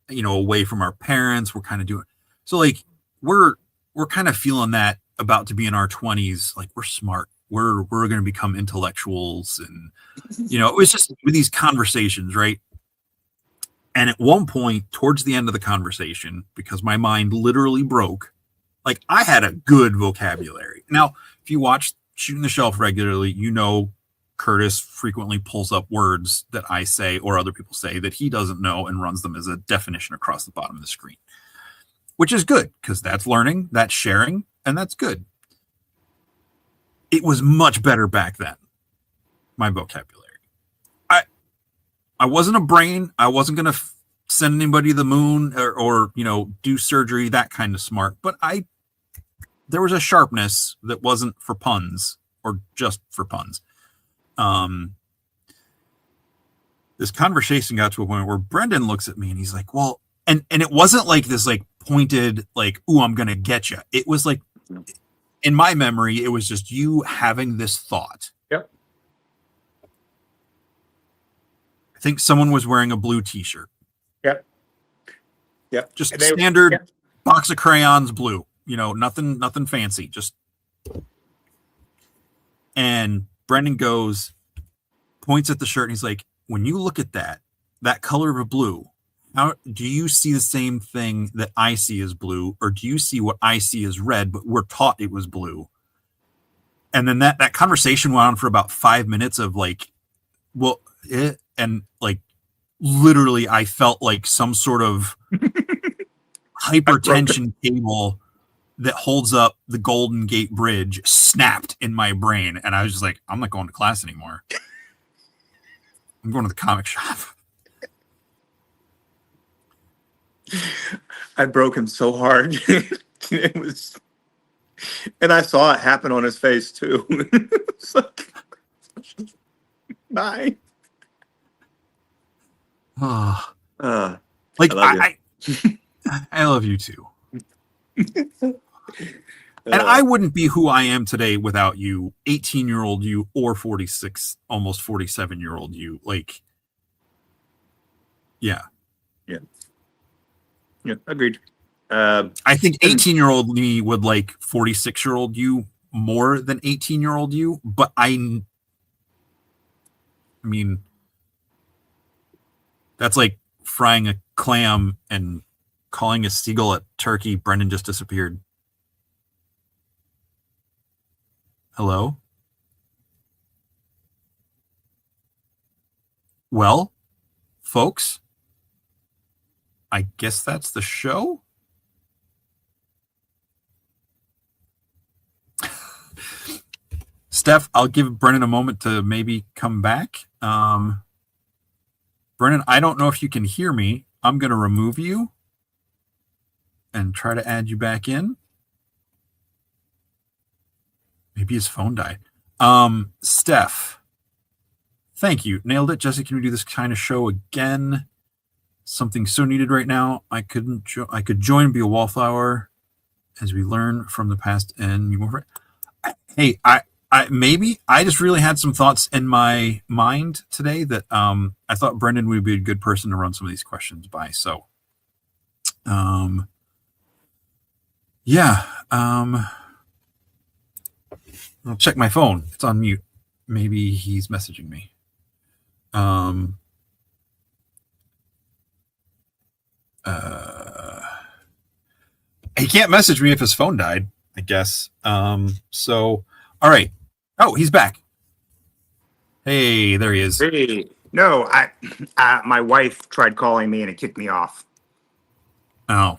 S1: away from our parents. We're kind of doing, so like, we're kind of feeling that about to be in our 20s. Like, we're smart. We're going to become intellectuals. And, it was just with these conversations, right? And at one point towards the end of the conversation, because my mind literally broke, like, I had a good vocabulary. Now, if you watch Shooting the Shelf regularly, Curtis frequently pulls up words that I say or other people say that he doesn't know and runs them as a definition across the bottom of the screen, which is good because that's learning, that's sharing, and that's good. It was much better back then, my vocabulary. I wasn't a brain. I wasn't going to send anybody to the moon or do surgery, that kind of smart, but there was a sharpness that wasn't for puns or just for puns. This conversation got to a point where Brendan looks at me and he's like, well, and it wasn't like this, like, pointed, like, ooh, I'm going to get you. It was like, in my memory, it was just you having this thought.
S2: Yep.
S1: I think someone was wearing a blue t-shirt.
S2: Yep.
S1: Just standard
S2: yep.
S1: Box of crayons, blue. Nothing fancy. Just, and Brendan points at the shirt, and he's like, when you look at that color of blue, how do you see the same thing that I see as blue, or do you see what I see as red, but we're taught it was blue? And then that conversation went on for about 5 minutes of like, well, and like, literally I felt like some sort of hypertension cable that holds up the Golden Gate Bridge snapped in my brain. And I was just like, I'm not going to class anymore. I'm going to the comic shop.
S2: I broke him so hard. It was, and I saw it happen on his face too. It's like, bye.
S1: Like, I love you too. And I wouldn't be who I am today without you, 18-year-old you, or 46, almost 47-year-old you. Like, yeah.
S2: Yeah. Yeah. Agreed.
S1: I think 18-year-old me would like 46-year-old you more than 18-year-old you, but I mean, that's like frying a clam and calling a seagull a turkey. Brendan just disappeared. Hello? Well, folks, I guess that's the show. Steph, I'll give Brennan a moment to maybe come back. Brennan, I don't know if you can hear me. I'm going to remove you and try to add you back in. Maybe his phone died. Steph, thank you. Nailed it. Jesse, can we do this kind of show again? Something so needed right now. I could join, be a wallflower as we learn from the past and be more. Hey, I just really had some thoughts in my mind today that I thought Brendan would be a good person to run some of these questions by. So, yeah, I'll check my phone. It's on mute. Maybe he's messaging me. He can't message me if his phone died, I guess. So, all right. Oh, he's back. Hey, there he is.
S2: Hey, no, my wife tried calling me and it kicked me off.
S1: Oh,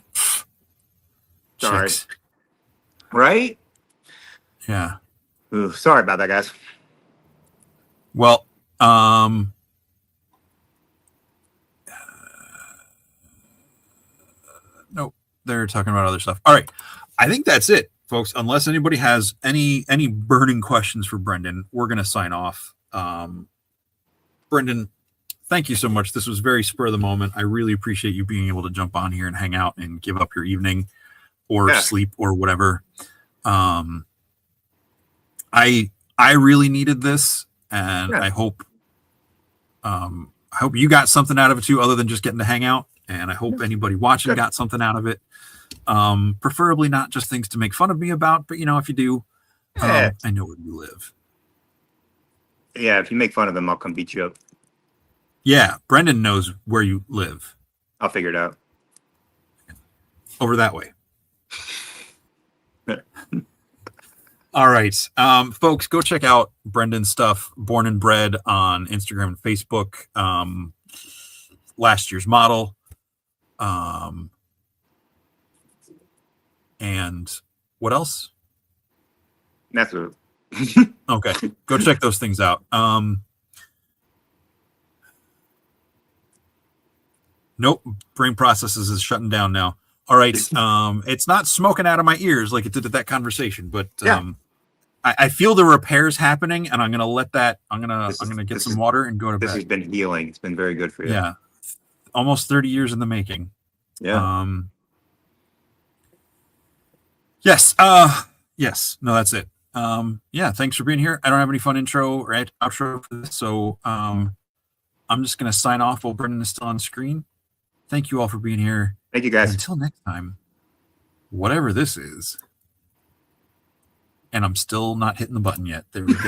S2: Sorry.
S1: chicks.
S2: Right?
S1: Yeah.
S2: Ooh, sorry about that, guys.
S1: Well, nope. They're talking about other stuff. All right. I think that's it, folks. Unless anybody has any burning questions for Brendan, we're going to sign off. Brendan, thank you so much. This was very spur of the moment. I really appreciate you being able to jump on here and hang out and give up your evening or sleep or whatever. I really needed this, and I hope you got something out of it too, other than just getting to hang out. And I hope anybody watching got something out of it. Preferably not just things to make fun of me about, but if you do, I know where you live.
S2: Yeah, if you make fun of them, I'll come beat you up.
S1: Yeah, Brendan knows where you live.
S2: I'll figure it out.
S1: Over that way. All right. Folks, go check out Brendan's stuff, Born and Bred, on Instagram and Facebook. Last year's model. And what else?
S2: That's it.
S1: Okay. Go check those things out. Nope. Brain processes is shutting down now. All right. It's not smoking out of my ears like it did at that conversation, but I feel the repairs happening, and I'm gonna let that. I'm gonna get some water and go to bed.
S2: This has been healing. It's been very good for you.
S1: Yeah. Almost 30 years in the making.
S2: Yeah.
S1: Yes. Yes. No, that's it. Yeah. Thanks for being here. I don't have any fun intro or outro for this, so I'm just gonna sign off while Brendan is still on screen. Thank you all for being here.
S2: Thank you, guys.
S1: And until next time, whatever this is, and I'm still not hitting the button yet. There we go.